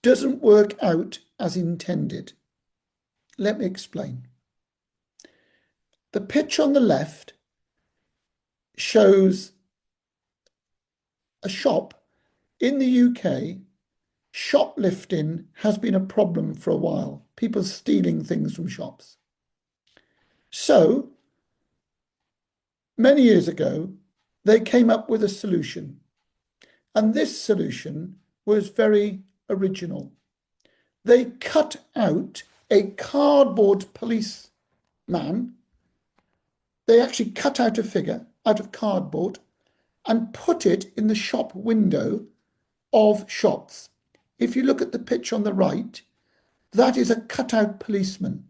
doesn't work out as intended. Let me explain. The picture on the left shows a shop in the UK. Shoplifting has been a problem for a while, people stealing things from shops. So, many years ago, they came up with a solution. And this solution was very original. They cut out a cardboard policeman. They actually cut out a figure out of cardboard and put it in the shop window of shops. If you look at the picture on the right, that is a cutout policeman.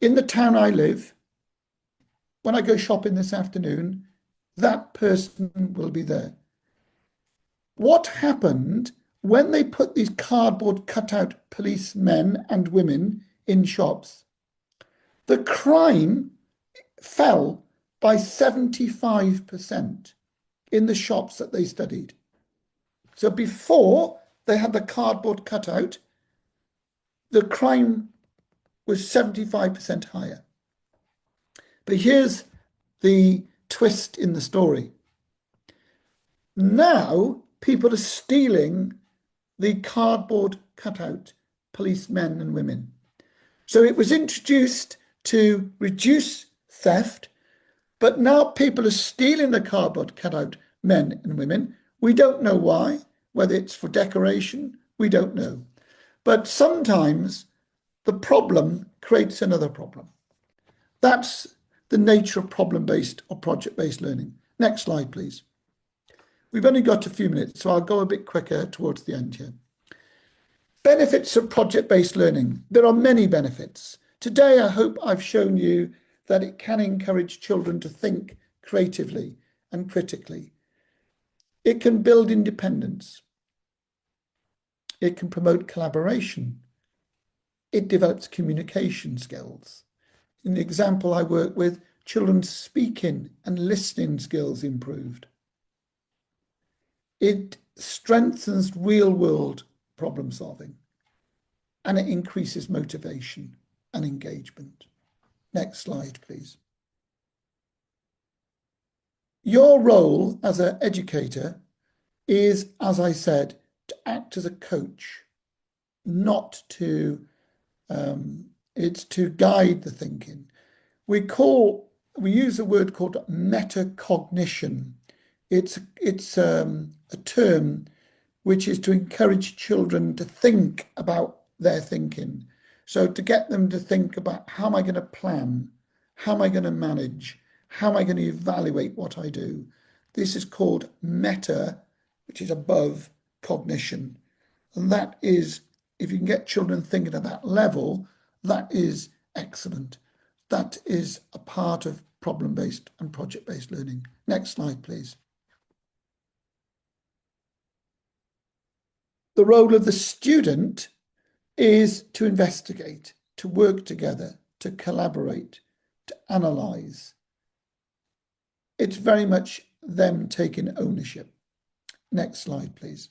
In the town I live, when I go shopping this afternoon, that person will be there. What happened when they put these cardboard cutout policemen and women in shops? The crime fell by 75% in the shops that they studied. So before they had the cardboard cutout, the crime was 75% higher. But here's the twist in the story. Now people are stealing the cardboard cutout policemen and women. So it was introduced to reduce theft, but now people are stealing the cardboard cutout men and women. We don't know why, whether it's for decoration, we don't know. But sometimes the problem creates another problem. That's the nature of problem-based or project-based learning. Next slide, please. We've only got a few minutes, so I'll go a bit quicker towards the end here. Benefits of project-based learning. There are many benefits. Today, I hope I've shown you that it can encourage children to think creatively and critically. It can build independence. It can promote collaboration. It develops communication skills. In the example I work with, children's speaking and listening skills improved. It strengthens real-world problem solving, and it increases motivation and engagement. Next slide, please. Your role as an educator is, as I said, to act as a coach, not to, it's to guide the thinking. We use a word called metacognition. It's a term which is to encourage children to think about their thinking. So to get them to think about, how am I going to plan? How am I going to manage? How am I going to evaluate what I do? This is called meta, which is above cognition. And that is, if you can get children thinking at that level, that is excellent. That is a part of problem-based and project-based learning. Next slide, please. The role of the student is to investigate, to work together, to collaborate, to analyse. It's very much them taking ownership. Next slide, please.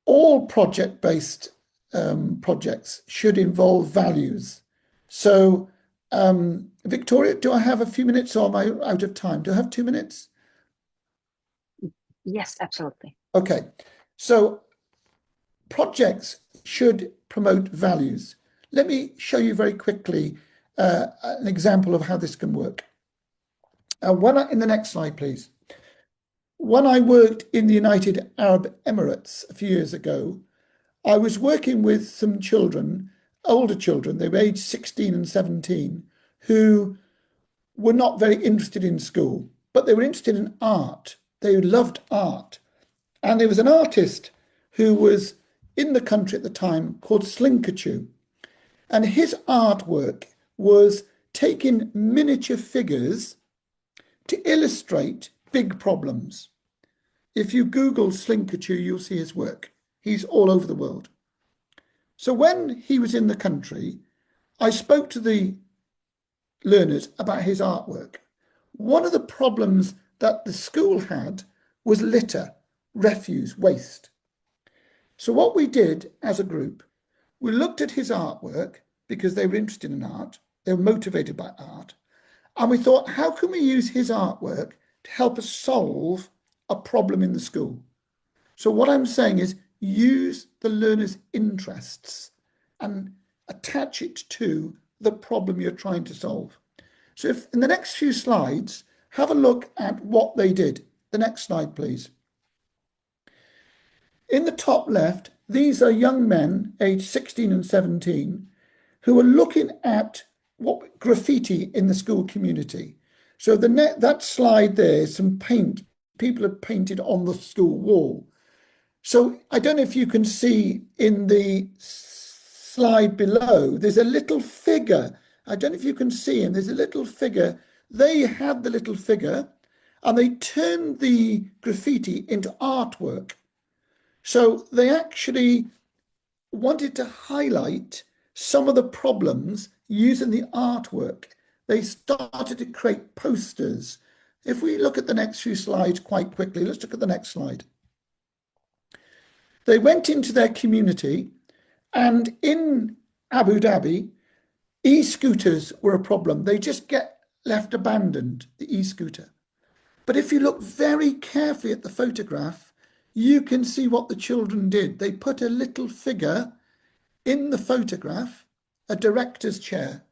All project-based projects should involve values. So, Victoria, do I have a few minutes, or am I out of time? Do I have 2 minutes? Yes, absolutely. Okay, so projects should promote values. Let me show you very quickly an example of how this can work. In the next slide, please. When I worked in the United Arab Emirates a few years ago, I was working with some children, older children, they were aged 16 and 17, who were not very interested in school, but they were interested in art. They loved art. And there was an artist who was in the country at the time called Slinkerchew. And his artwork was taking miniature figures to illustrate big problems. If you Google Slinkerchu, you'll see his work. He's all over the world. So when he was in the country, I spoke to the learners about his artwork. One of the problems that the school had was litter, refuse, waste. So what we did as a group, we looked at his artwork because they were interested in art, they were motivated by art, and we thought, how can we use his artwork to help us solve a problem in the school? So what I'm saying is use the learner's interests and attach it to the problem you're trying to solve. So if in the next few slides, have a look at what they did. The next slide, please. In the top left, these are young men aged 16 and 17 who are looking at what graffiti in the school community. So that slide there is some paint. People have painted on the school wall. So I don't know if you can see in the slide below, there's a little figure. I don't know if you can see, and there's a little figure. They had the little figure and they turned the graffiti into artwork. So they actually wanted to highlight some of the problems using the artwork. They started to create posters. If we look at the next few slides quite quickly, let's look at the next slide. They went into their community, and in Abu Dhabi, e-scooters were a problem. They just get left abandoned, the e-scooter. But if you look very carefully at the photograph, you can see what the children did. They put a little figure in the photograph, a director's chair,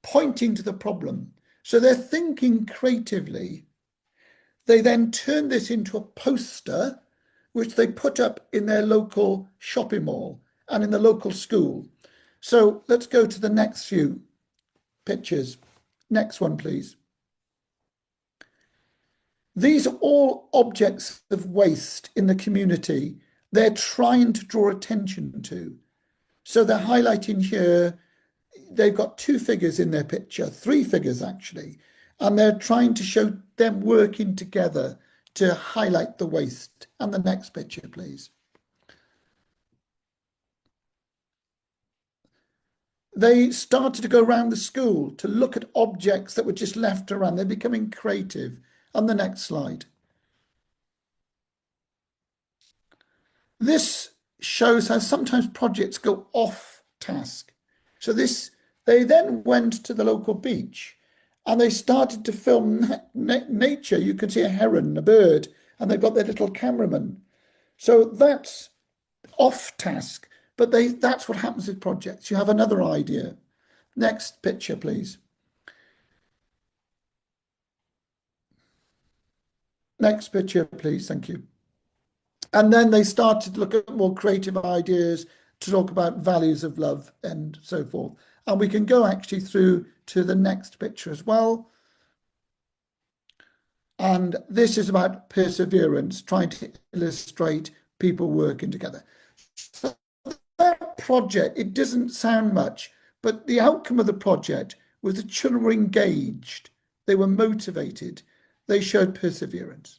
pointing to the problem. So they're thinking creatively. They then turn this into a poster, which they put up in their local shopping mall and in the local school. So let's go to the next few pictures. Next one, please. These are all objects of waste in the community they're trying to draw attention to. So they're highlighting here, they've got two figures in their picture, three figures actually, and they're trying to show them working together to highlight the waste. And the next picture, please. They started to go around the school to look at objects that were just left around. They're becoming creative. On the next slide. This shows how sometimes projects go off task. So they then went to the local beach and they started to film nature. You can see a heron, a bird, and they've got their little cameraman. So that's off task, but that's what happens with projects. You have another idea. Next picture, please. Next picture, please. Thank you. And then they started to look at more creative ideas to talk about values of love and so forth. And we can go actually through to the next picture as well. And this is about perseverance, trying to illustrate people working together. So that project, it doesn't sound much, but the outcome of the project was the children were engaged. They were motivated. They showed perseverance.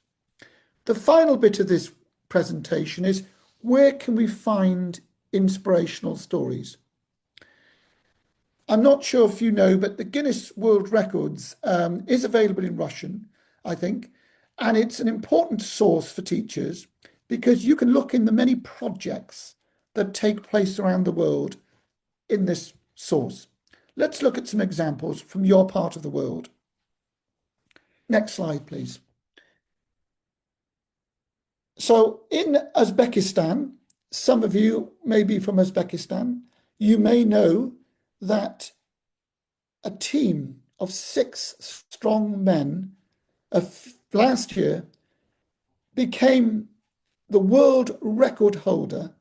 The final bit of this presentation is, where can we find inspirational stories? I'm not sure if you know, but the Guinness World Records is available in Russian, I think, and it's an important source for teachers because you can look in the many projects that take place around the world in this source. Let's look at some examples from your part of the world. Next slide, please. So in Uzbekistan, some of you may be from Uzbekistan, you may know that a team of 6 strong men last year became the world record holder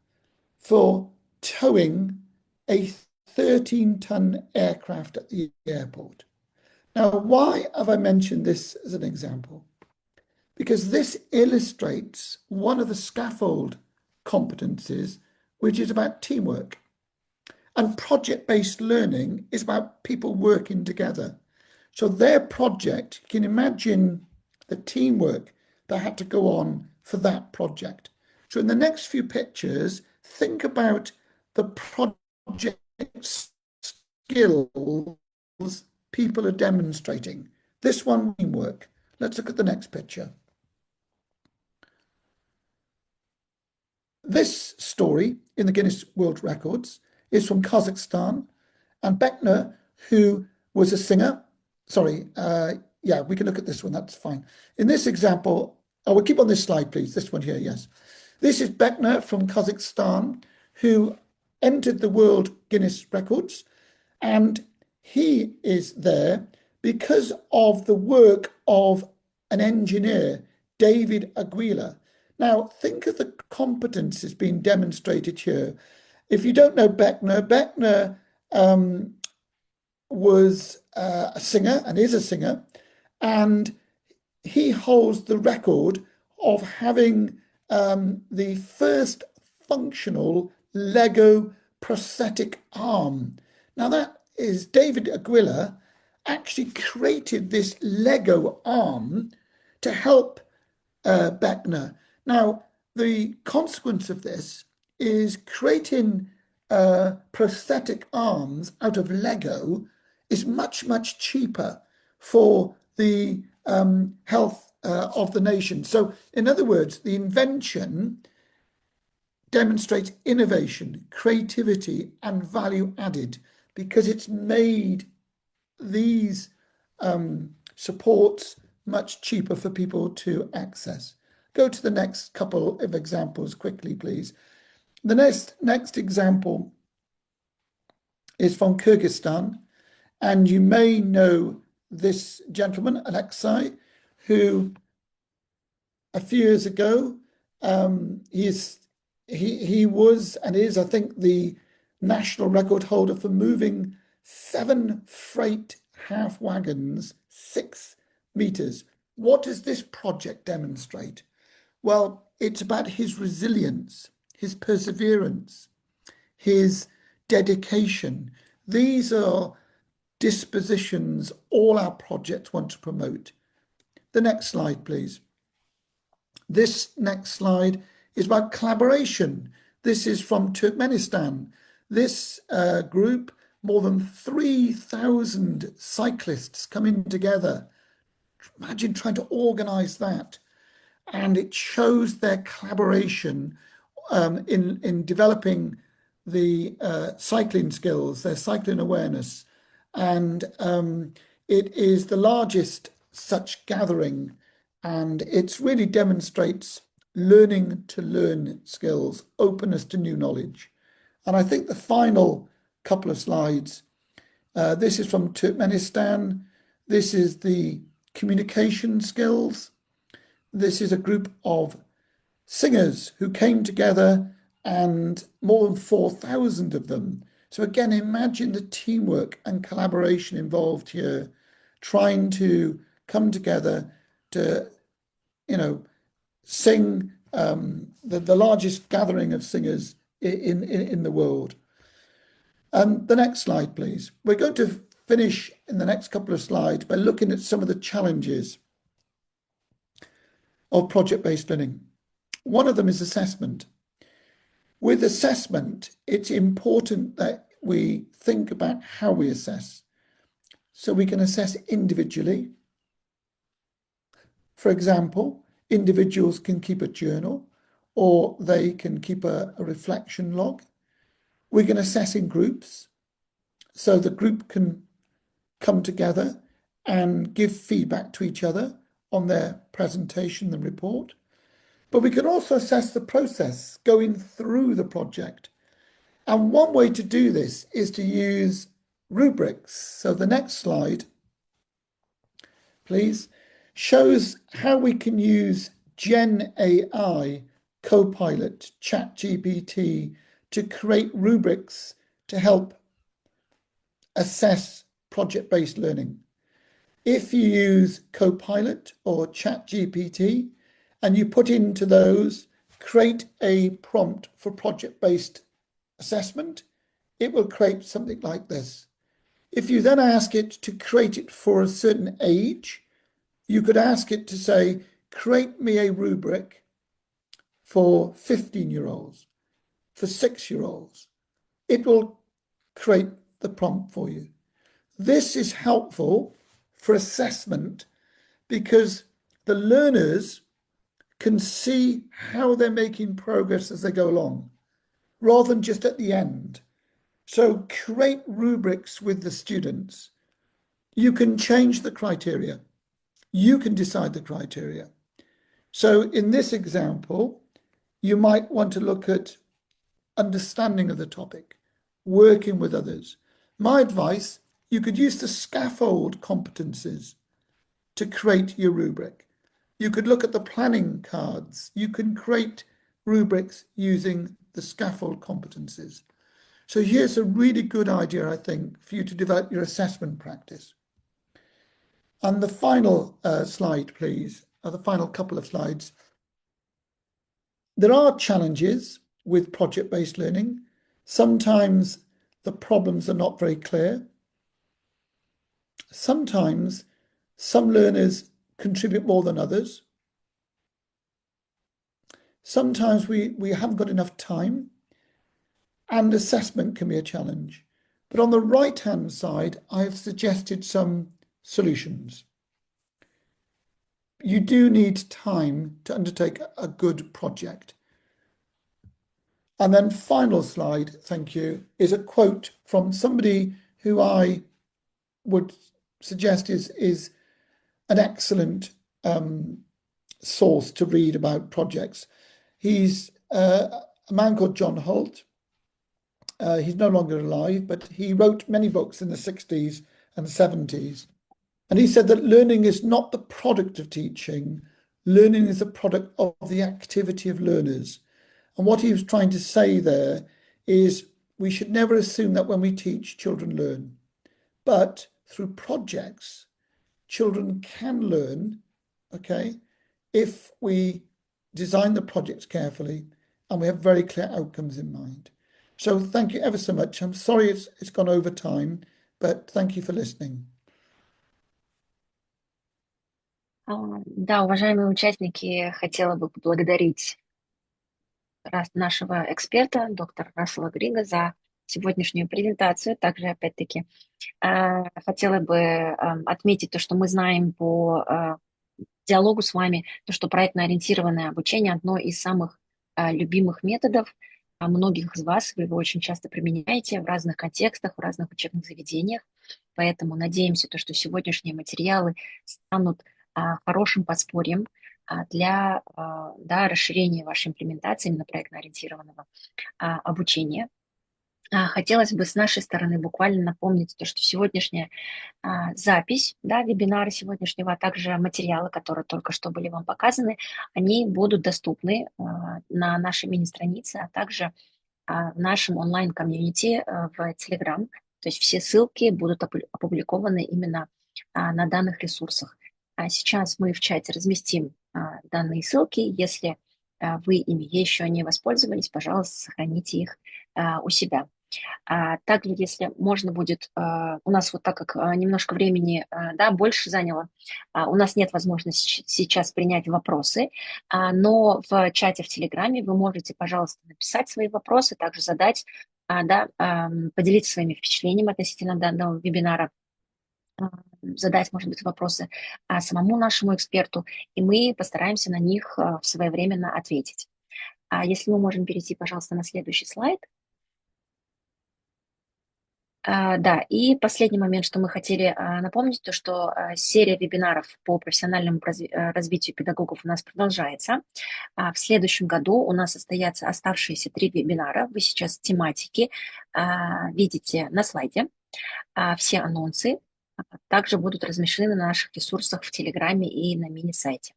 for towing a 13-ton aircraft at the airport. Now, why have I mentioned this as an example? Because this illustrates one of the scaffold competencies, which is about teamwork. And project-based learning is about people working together. So their project, you can imagine the teamwork that had to go on for that project. So in the next few pictures, think about the project skills people are demonstrating. This one, teamwork. Let's look at the next picture. This story in the Guinness World Records is from Kazakhstan, and Beckner, who was a singer, yeah, we can look at this one, that's fine. In this example, we'll keep on this slide, please, this one here, yes. This is Beckner from Kazakhstan, who entered the World Guinness Records, and he is there because of the work of an engineer, David Aguila. Now, think of the competences being demonstrated here. If you don't know Beckner, Beckner was a singer and is a singer, and he holds the record of having the first functional Lego prosthetic arm. Now, that is David Aguila actually created this Lego arm to help Beckner. Now, the consequence of this is creating prosthetic arms out of Lego is much, much cheaper for the health of the nation. So, in other words, the invention demonstrates innovation, creativity, and value added because it's made these supports much cheaper for people to access. Go to the next couple of examples quickly, please. The next example is from Kyrgyzstan, and you may know this gentleman, Alexei, who a few years ago, he was and is, I think, the national record holder for moving 7 freight half wagons 6 meters. What does this project demonstrate? Well, it's about his resilience, his perseverance, his dedication. These are dispositions all our projects want to promote. The next slide, please. This next slide is about collaboration. This is from Turkmenistan. This group, more than 3,000 cyclists coming together. Imagine trying to organize that. And it shows their collaboration in developing the cycling skills, their cycling awareness. And it is the largest such gathering, and it really demonstrates learning to learn skills, openness to new knowledge. And I think the final couple of slides, this is from Turkmenistan. This is the communication skills. This is a group of singers who came together, and more than 4,000 of them. So again, imagine the teamwork and collaboration involved here, trying to come together to, sing the largest gathering of singers in the world. The next slide, please. We're going to finish in the next couple of slides by looking at some of the challenges of project-based learning. One of them is assessment. With assessment, it's important that we think about how we assess. So we can assess individually. For example, individuals can keep a journal, or they can keep a reflection log. We can assess in groups, so the group can come together and give feedback to each other on their presentation and report. But we can also assess the process going through the project. And one way to do this is to use rubrics. So the next slide, please, shows how we can use Gen AI, Copilot, ChatGPT to create rubrics to help assess project-based learning. If you use Copilot or ChatGPT and you put into those, create a prompt for project-based assessment, it will create something like this. If you then ask it to create it for a certain age, you could ask it to say, create me a rubric for 15-year-olds, for 6-year-olds. It will create the prompt for you. This is helpful for assessment because the learners can see how they're making progress as they go along, rather than just at the end. So create rubrics with the students. You can change the criteria. You can decide the criteria. So in this example, you might want to look at understanding of the topic, working with others. My advice, you could use the scaffold competencies to create your rubric. You could look at the planning cards. You can create rubrics using the scaffold competencies. So here's a really good idea, I think, for you to develop your assessment practice. And the final slide, please, or the final couple of slides. There are challenges with project-based learning. Sometimes the problems are not very clear. Sometimes some learners contribute more than others. Sometimes we haven't got enough time, and assessment can be a challenge. But on the right-hand side, I've suggested some solutions. You do need time to undertake a good project. And then final slide, thank you, is a quote from somebody who I would suggest is an excellent source to read about projects. He's a man called John Holt. He's no longer alive, but he wrote many books in the 60s and 70s. And he said that learning is not the product of teaching. Learning is a product of the activity of learners. And what he was trying to say there is we should never assume that when we teach, children learn. But through projects, children can learn, okay, if we design the projects carefully and we have very clear outcomes in mind. So thank you ever so much. I'm sorry it's gone over time, but thank you for listening. Да, уважаемые участники, хотела бы поблагодарить нашего эксперта, доктора Рассела Грига, за сегодняшнюю презентацию. Также, опять-таки, хотела бы отметить то, что мы знаем по диалогу с вами, то, что проектно-ориентированное обучение одно из самых любимых методов многих из вас. Вы его очень часто применяете в разных контекстах, в разных учебных заведениях. Поэтому надеемся, то, что сегодняшние материалы станут хорошим подспорьем для расширения вашей имплементации именно проектно-ориентированного обучения. Хотелось бы с нашей стороны буквально напомнить то, что сегодняшняя запись вебинара сегодняшнего, а также материалы, которые только что были вам показаны, они будут доступны на нашей мини-странице, а также в нашем онлайн-комьюнити в Telegram. То есть все ссылки будут опубликованы именно на данных ресурсах. Сейчас мы в чате разместим данные ссылки. Если вы ими еще не воспользовались, пожалуйста, сохраните их у себя. Также, если можно будет, у нас вот так как немножко времени больше заняло, у нас нет возможности сейчас принять вопросы, но в чате в Телеграме вы можете, пожалуйста, написать свои вопросы, также задать, поделиться своими впечатлениями относительно данного вебинара, задать, может быть, вопросы самому нашему эксперту, и мы постараемся на них своевременно ответить. Если мы можем перейти, пожалуйста, на следующий слайд. Да, и последний момент, что мы хотели напомнить, то что серия вебинаров по профессиональному развитию педагогов у нас продолжается. В следующем году у нас состоятся оставшиеся 3 вебинара. Вы сейчас тематики видите на слайде. Все анонсы также будут размещены на наших ресурсах в Телеграме и на мини-сайте.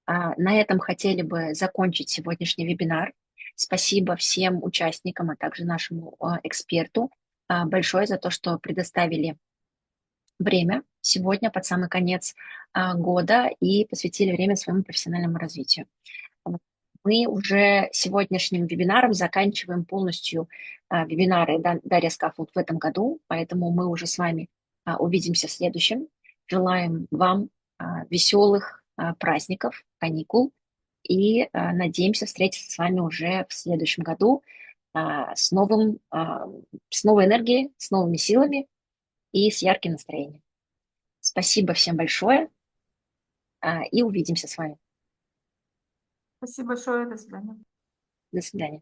На этом хотели бы закончить сегодняшний вебинар. Спасибо всем участникам, а также нашему эксперту большое за то, что предоставили время сегодня под самый конец года и посвятили время своему профессиональному развитию. Мы уже сегодняшним вебинаром заканчиваем полностью вебинары Дарья Скаффолд в этом году, поэтому мы уже с вами увидимся в следующем. Желаем вам веселых праздников, каникул, и надеемся встретиться с вами уже в следующем году с новой энергией, с новыми силами и с ярким настроением. Спасибо всем большое, и увидимся с вами. Спасибо большое. До свидания. До свидания.